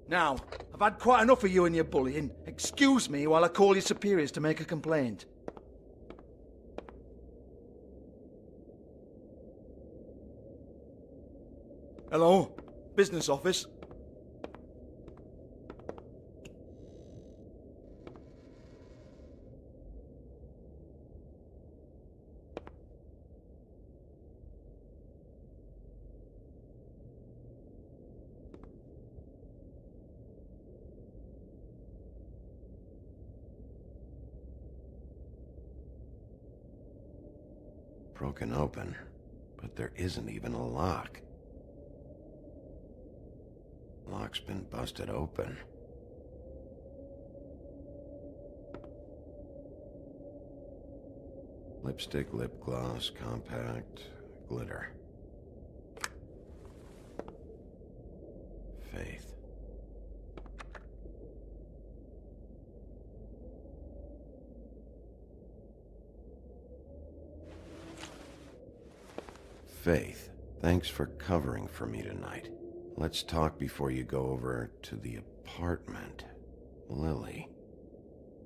Now, I've had quite enough of you and your bullying. Excuse me while I call your superiors to make a complaint. Hello? Business office? Broken open, but there isn't even a lock. Lock's been busted open. Lipstick, lip gloss, compact, glitter. Faith. Faith, thanks for covering for me tonight. Let's talk before you go over to the apartment. Lily.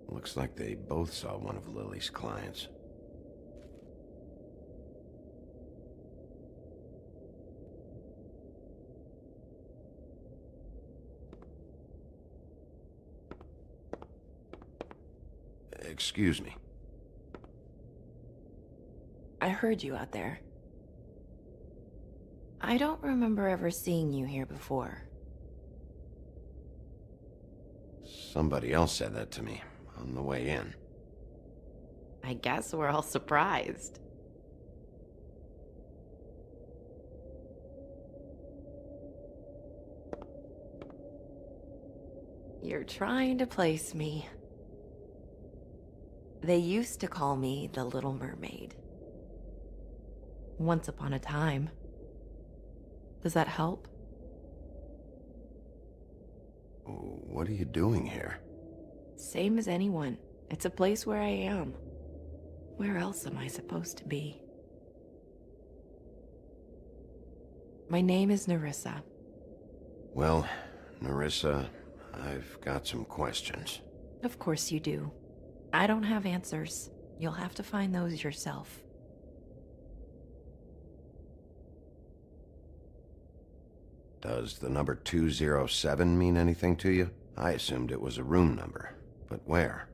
Looks like they both saw one of Lily's clients. Excuse me. I heard you out there. I don't remember ever seeing you here before. Somebody else said that to me on the way in. I guess we're all surprised. You're trying to place me. They used to call me the Little Mermaid. Once upon a time. Does that help? What are you doing here? Same as anyone. It's a place where I am. Where else am I supposed to be? My name is Nerissa. Well, Nerissa, I've got some questions. Of course you do. I don't have answers. You'll have to find those yourself. Does the number 207 mean anything to you? I assumed it was a room number, but where?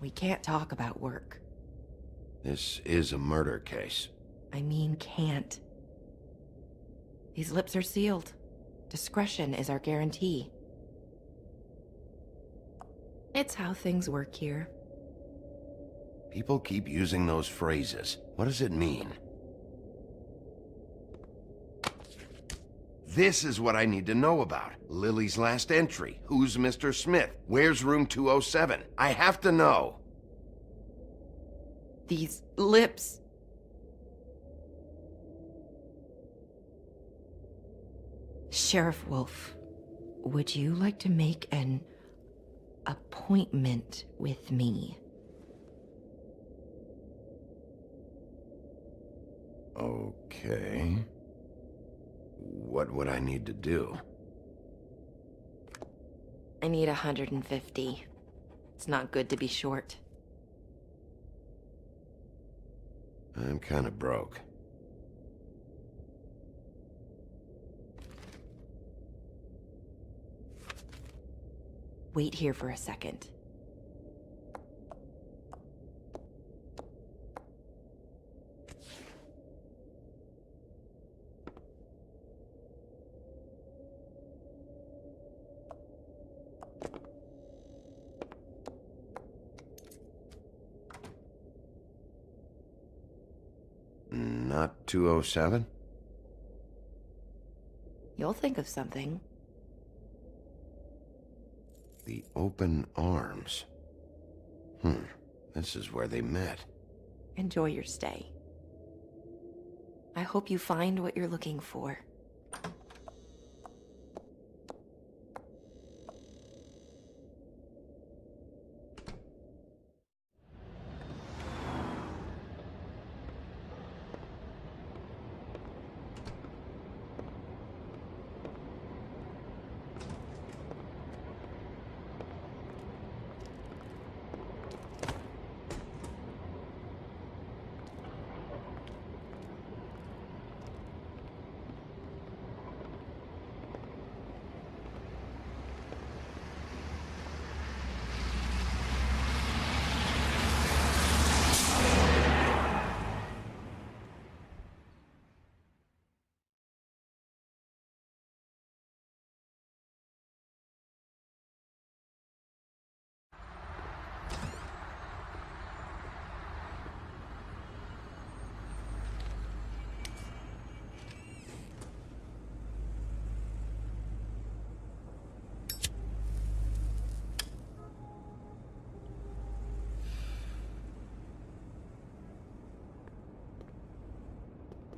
We can't talk about work. This is a murder case. I mean can't. These lips are sealed. Discretion is our guarantee. It's how things work here. People keep using those phrases. What does it mean? This is what I need to know about. Lily's last entry. Who's Mr. Smith? Where's room 207? I have to know. These lips. Sheriff Wolf, would you like to make an appointment with me? Okay. What would I need to do? I need 150. It's not good to be short. I'm kind of broke. Wait here for a second. Not 207? You'll think of something. The Open Arms. This is where they met. Enjoy your stay. I hope you find what you're looking for.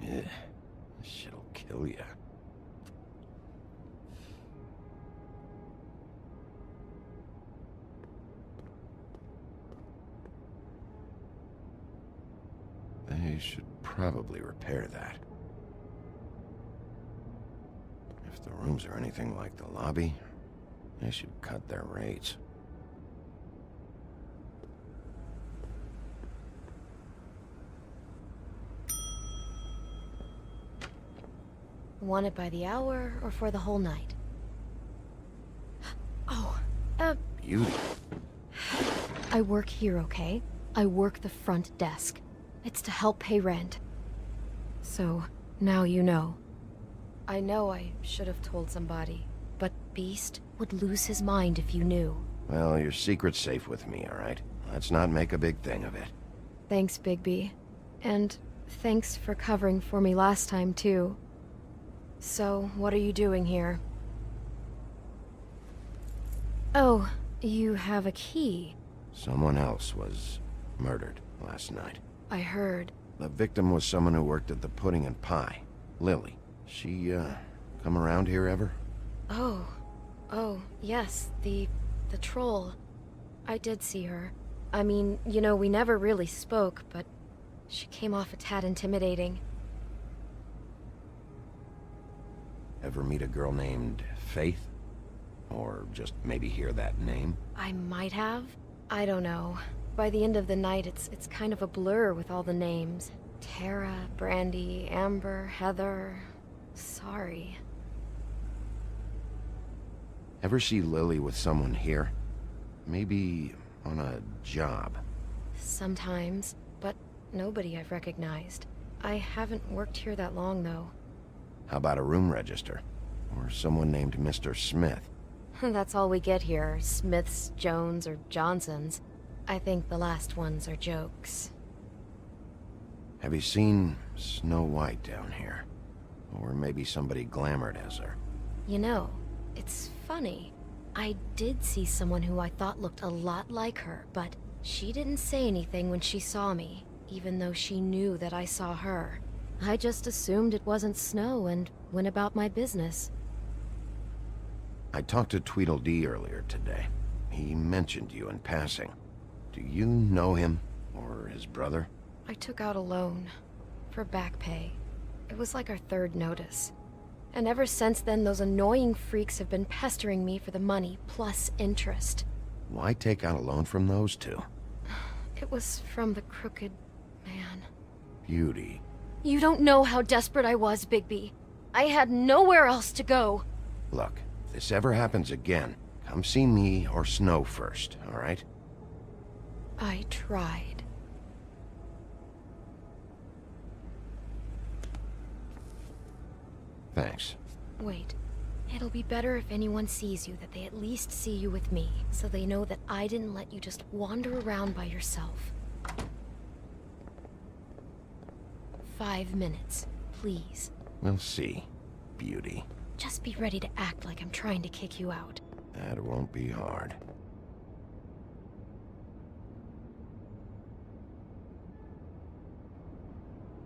This shit'll kill ya. They should probably repair that. If the rooms are anything like the lobby, they should cut their rates. Want it by the hour or for the whole night? Oh, Beauty. I work here, okay? I work the front desk. It's to help pay rent. So, now you know. I know I should have told somebody, but Beast would lose his mind if you knew. Well, your secret's safe with me, all right? Let's not make a big thing of it. Thanks, Bigby. And thanks for covering for me last time, too. So, what are you doing here? Oh, you have a key. Someone else was murdered last night. I heard. The victim was someone who worked at the Pudding and Pie. Lily. She, come around here ever? Oh, yes, the troll. I did see her. I mean, you know, we never really spoke, but she came off a tad intimidating. Ever meet a girl named Faith? Or just maybe hear that name? I might have. I don't know. By the end of the night, it's kind of a blur with all the names. Tara, Brandy, Amber, Heather... Sorry. Ever see Lily with someone here? Maybe on a job? Sometimes, but nobody I've recognized. I haven't worked here that long, though. How about a room register? Or someone named Mr. Smith? That's all we get here, Smiths, Jones, or Johnsons. I think the last ones are jokes. Have you seen Snow White down here? Or maybe somebody glamored as her? You know, it's funny. I did see someone who I thought looked a lot like her, but she didn't say anything when she saw me, even though she knew that I saw her. I just assumed it wasn't Snow and went about my business. I talked to Tweedledee earlier today. He mentioned you in passing. Do you know him? Or his brother? I took out a loan. For back pay. It was like our third notice. And ever since then, those annoying freaks have been pestering me for the money, plus interest. Why take out a loan from those two? It was from the crooked man. Beauty. You don't know how desperate I was, Bigby. I had nowhere else to go. Look, if this ever happens again, come see me or Snow first, all right? I tried. Thanks. Wait. It'll be better if anyone sees you that they at least see you with me, so they know that I didn't let you just wander around by yourself. 5 minutes, please. We'll see, Beauty. Just be ready to act like I'm trying to kick you out. That won't be hard.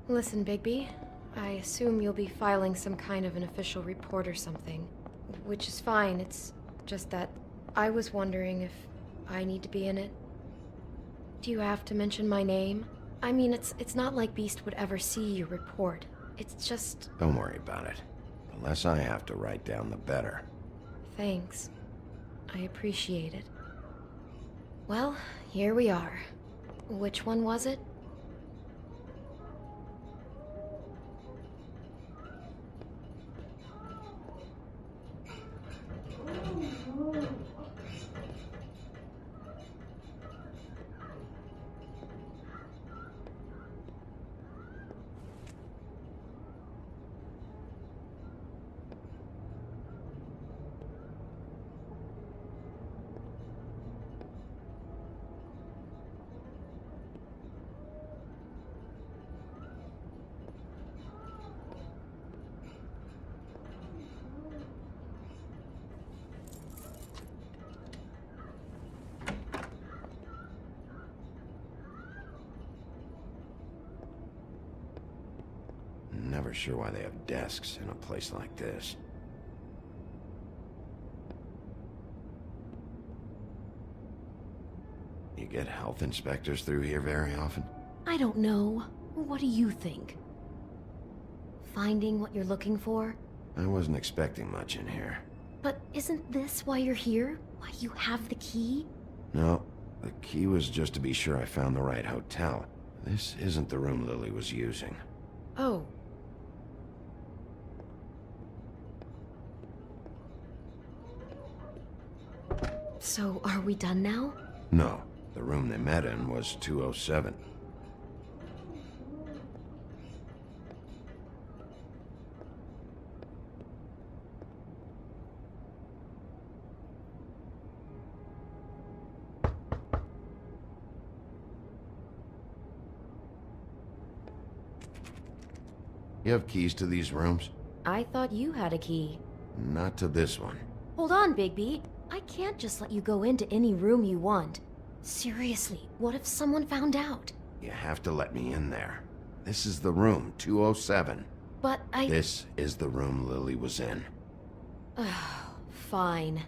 Listen, Bigby. I assume you'll be filing some kind of an official report or something. Which is fine, it's just that I was wondering if I need to be in it. Do you have to mention my name? I mean, it's not like Beast would ever see your report. It's just... Don't worry about it. The less I have to write down, the better. Thanks. I appreciate it. Well, here we are. Which one was it? Never sure why they have desks in a place like this. You get health inspectors through here very often? I don't know. What do you think? Finding what you're looking for? I wasn't expecting much in here. But isn't this why you're here? Why you have the key? No, the key was just to be sure I found the right hotel. This isn't the room Lily was using. Oh. So, are we done now? No, the room they met in was 207. You have keys to these rooms? I thought you had a key. Not to this one. Hold on, Bigby. I can't just let you go into any room you want. Seriously, what if someone found out? You have to let me in there. This is the room, 207. But This is the room Lily was in. Fine.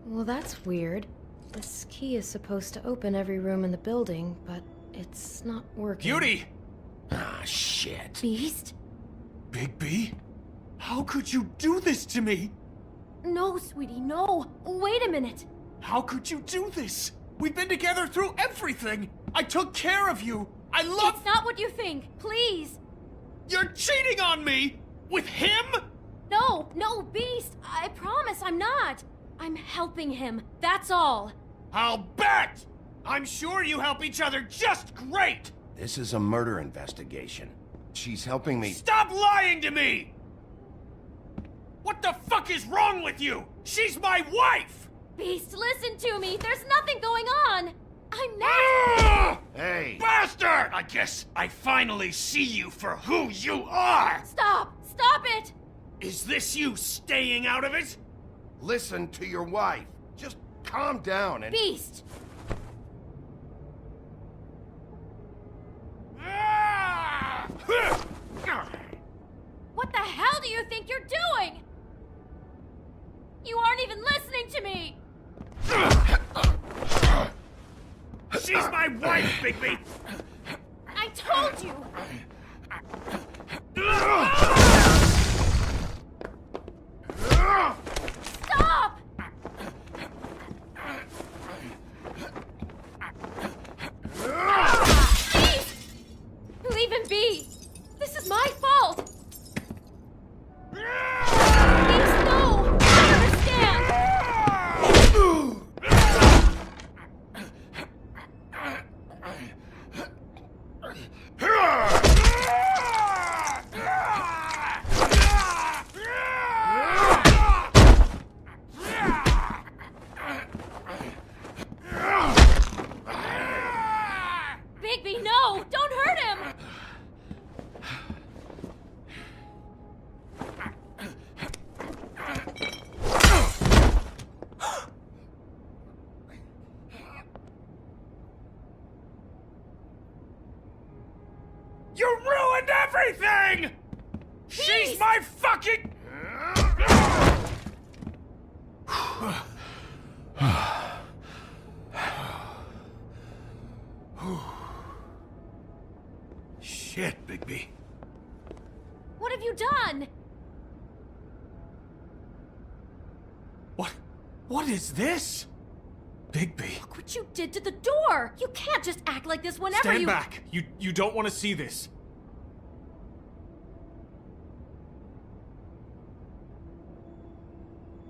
Well, that's weird. This key is supposed to open every room in the building, but it's not working. Beauty! Ah, shit. Beast? Bigby? How could you do this to me? No, sweetie, no. Wait a minute. How could you do this? We've been together through everything. I took care of you. I love... It's not what you think. Please. You're cheating on me! With him? No, Beast. I promise I'm not. I'm helping him. That's all. I'll bet! I'm sure you help each other just great! This is a murder investigation. She's helping me... Stop lying to me! What the fuck is wrong with you? She's my wife! Beast, listen to me. There's nothing going on. I'm not... Hey! Bastard! I guess I finally see you for who you are! Stop! Stop it! Is this you staying out of it? Listen to your wife. Just calm down and... Beast! What the hell do you think you're doing? You aren't even listening to me! She's my wife, Bigby! I told you! Stop! Please! Leave him be! This is my fault! Please, no! I understand! Bigby, no! Don't hurt him! You ruined everything! She's my fucking... Shit, Bigby. What have you done? What is this? Bigby. Look what you did to the door! You can't just act like this whenever Stand you- back. You don't want to see this.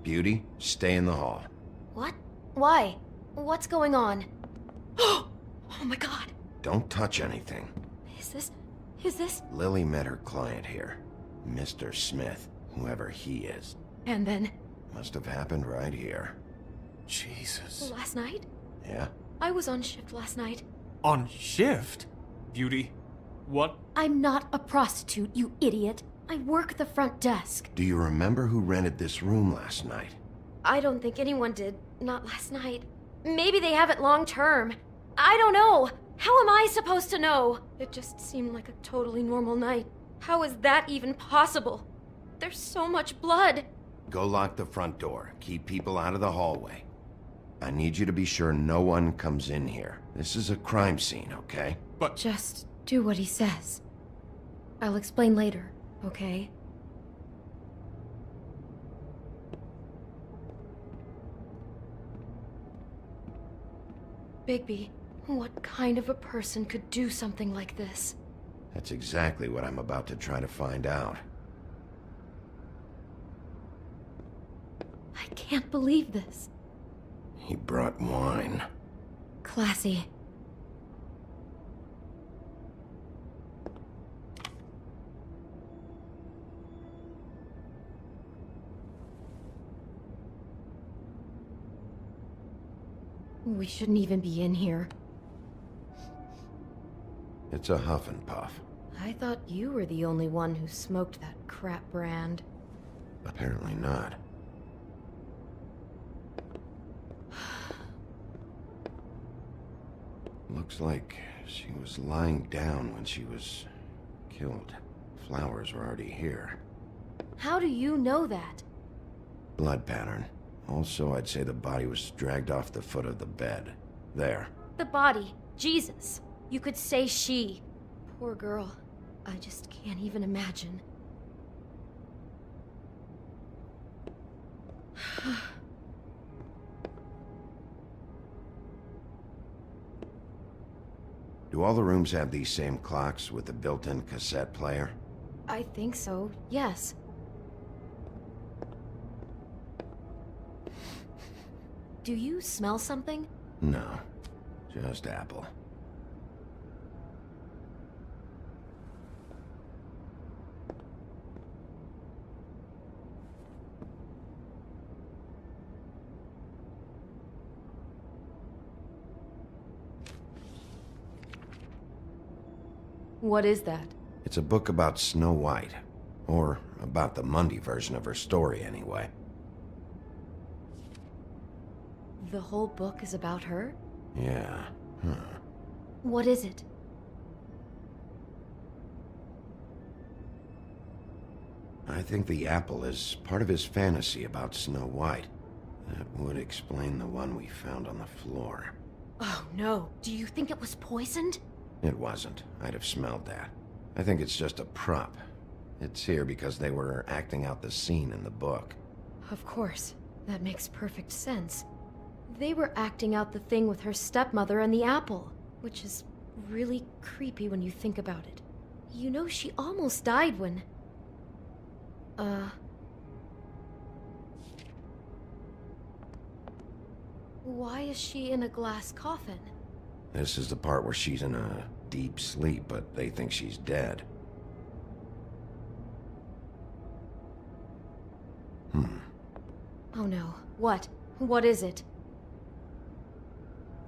Beauty, stay in the hall. What? Why? What's going on? Oh my god. Don't touch anything. Is this? Lily met her client here. Mr. Smith, whoever he is. And then? Must have happened right here. Jesus. Last night? Yeah? I was on shift last night. On shift? Beauty, what? I'm not a prostitute, you idiot. I work the front desk. Do you remember who rented this room last night? I don't think anyone did. Not last night. Maybe they have it long term. I don't know. How am I supposed to know? It just seemed like a totally normal night. How is that even possible? There's so much blood. Go lock the front door. Keep people out of the hallway. I need you to be sure no one comes in here. This is a crime scene, okay? But... Just do what he says. I'll explain later, okay? Bigby, what kind of a person could do something like this? That's exactly what I'm about to try to find out. I can't believe this. He brought wine. Classy. We shouldn't even be in here. It's a huff and puff. I thought you were the only one who smoked that crap brand. Apparently not. Looks like she was lying down when she was killed. Flowers were already here. How do you know that? Blood pattern. Also, I'd say the body was dragged off the foot of the bed. There. The body. Jesus. You could say she. Poor girl. I just can't even imagine. Do all the rooms have these same clocks with the built-in cassette player? I think so, yes. Do you smell something? No. Just apple. What is that? It's a book about Snow White. Or about the Mundy version of her story, anyway. The whole book is about her? Yeah. Huh. What is it? I think the apple is part of his fantasy about Snow White. That would explain the one we found on the floor. Oh no. Do you think it was poisoned? It wasn't. I'd have smelled that. I think it's just a prop. It's here because they were acting out the scene in the book. Of course. That makes perfect sense. They were acting out the thing with her stepmother and the apple, which is really creepy when you think about it. You know, she almost died when... Why is she in a glass coffin? This is the part where she's in a deep sleep, but they think she's dead. Oh no. What? What is it?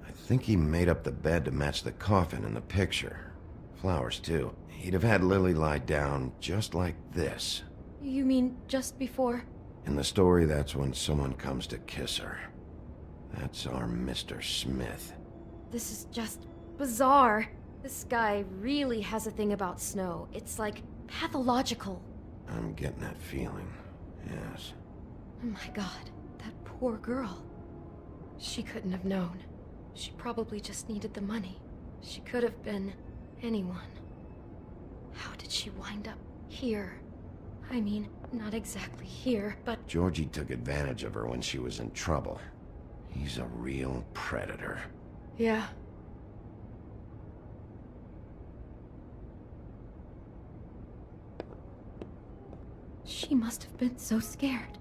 I think he made up the bed to match the coffin in the picture. Flowers, too. He'd have had Lily lie down just like this. You mean just before? In the story, that's when someone comes to kiss her. That's our Mr. Smith. This is just bizarre. This guy really has a thing about Snow. It's like pathological. I'm getting that feeling, yes. Oh my god, that poor girl. She couldn't have known. She probably just needed the money. She could have been anyone. How did she wind up here? I mean, not exactly here, but... Georgie took advantage of her when she was in trouble. He's a real predator. Yeah. She must have been so scared.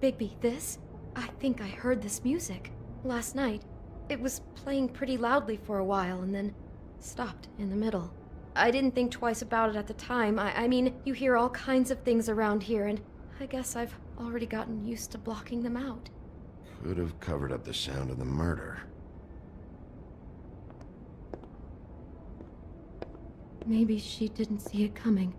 Bigby, this? I think I heard this music. Last night. It was playing pretty loudly for a while and then stopped in the middle. I didn't think twice about it at the time. I mean, you hear all kinds of things around here, and I guess I've already gotten used to blocking them out. Could have covered up the sound of the murder. Maybe she didn't see it coming.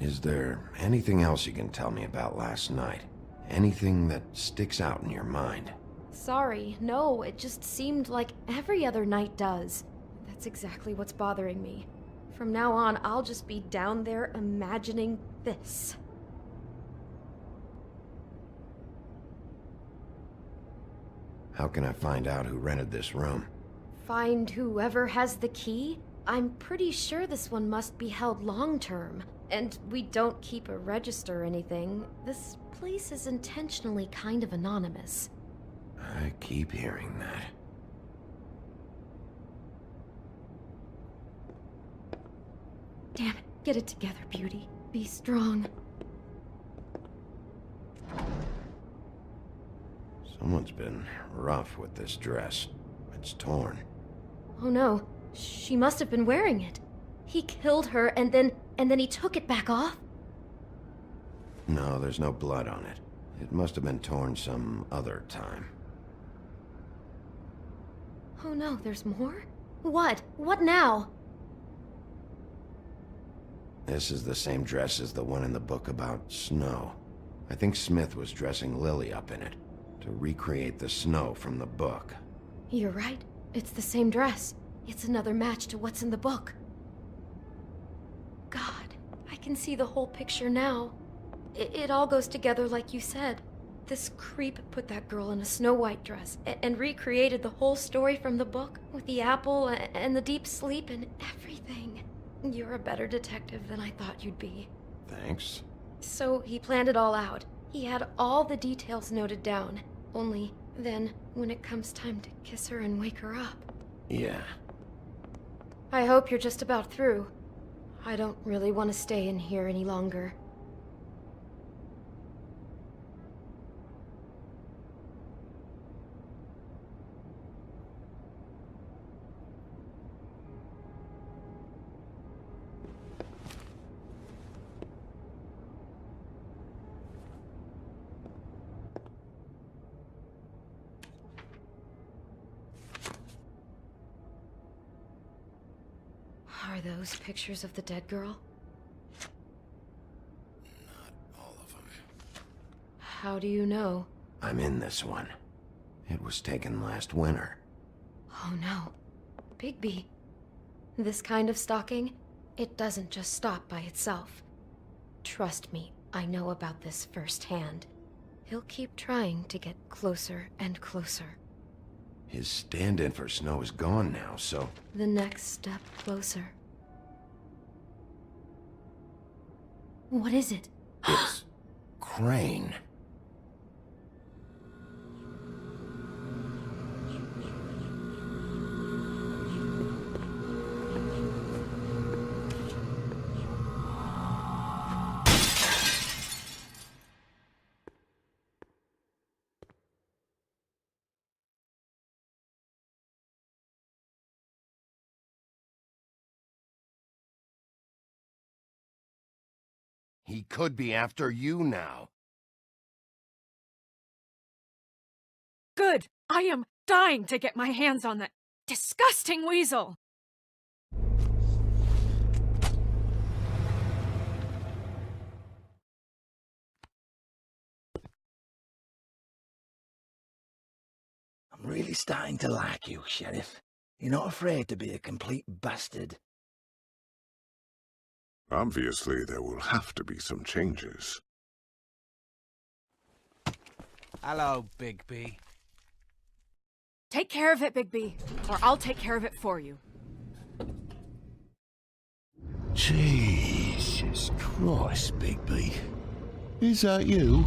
Is there anything else you can tell me about last night? Anything that sticks out in your mind? Sorry, no, it just seemed like every other night does. That's exactly what's bothering me. From now on, I'll just be down there imagining this. How can I find out who rented this room? Find whoever has the key? I'm pretty sure this one must be held long-term. And we don't keep a register or anything. This place is intentionally kind of anonymous. I keep hearing that. Damn it, get it together, Beauty. Be strong. Someone's been rough with this dress. It's torn. Oh no, she must have been wearing it. He killed her and then he took it back off? No, there's no blood on it. It must have been torn some other time. Oh no, there's more? What? What now? This is the same dress as the one in the book about Snow. I think Smith was dressing Lily up in it, to recreate the Snow from the book. You're right. It's the same dress. It's another match to what's in the book. God, I can see the whole picture now. It all goes together like you said. This creep put that girl in a Snow White dress and recreated the whole story from the book with the apple and the deep sleep and everything. You're a better detective than I thought you'd be. Thanks. So he planned it all out. He had all the details noted down. Only then, when it comes time to kiss her and wake her up. Yeah. I hope you're just about through. I don't really want to stay in here any longer. Are those pictures of the dead girl? Not all of them. How do you know? I'm in this one. It was taken last winter. Oh no. Bigby. This kind of stalking, it doesn't just stop by itself. Trust me, I know about this firsthand. He'll keep trying to get closer and closer. His stand-in for Snow is gone now, so... The next step closer. What is it? It's... Crane. He could be after you now. Good! I am dying to get my hands on that disgusting weasel! I'm really starting to like you, Sheriff. You're not afraid to be a complete bastard. Obviously, there will have to be some changes. Hello, Bigby. Take care of it, Bigby, or I'll take care of it for you. Jesus Christ, Bigby. Is that you?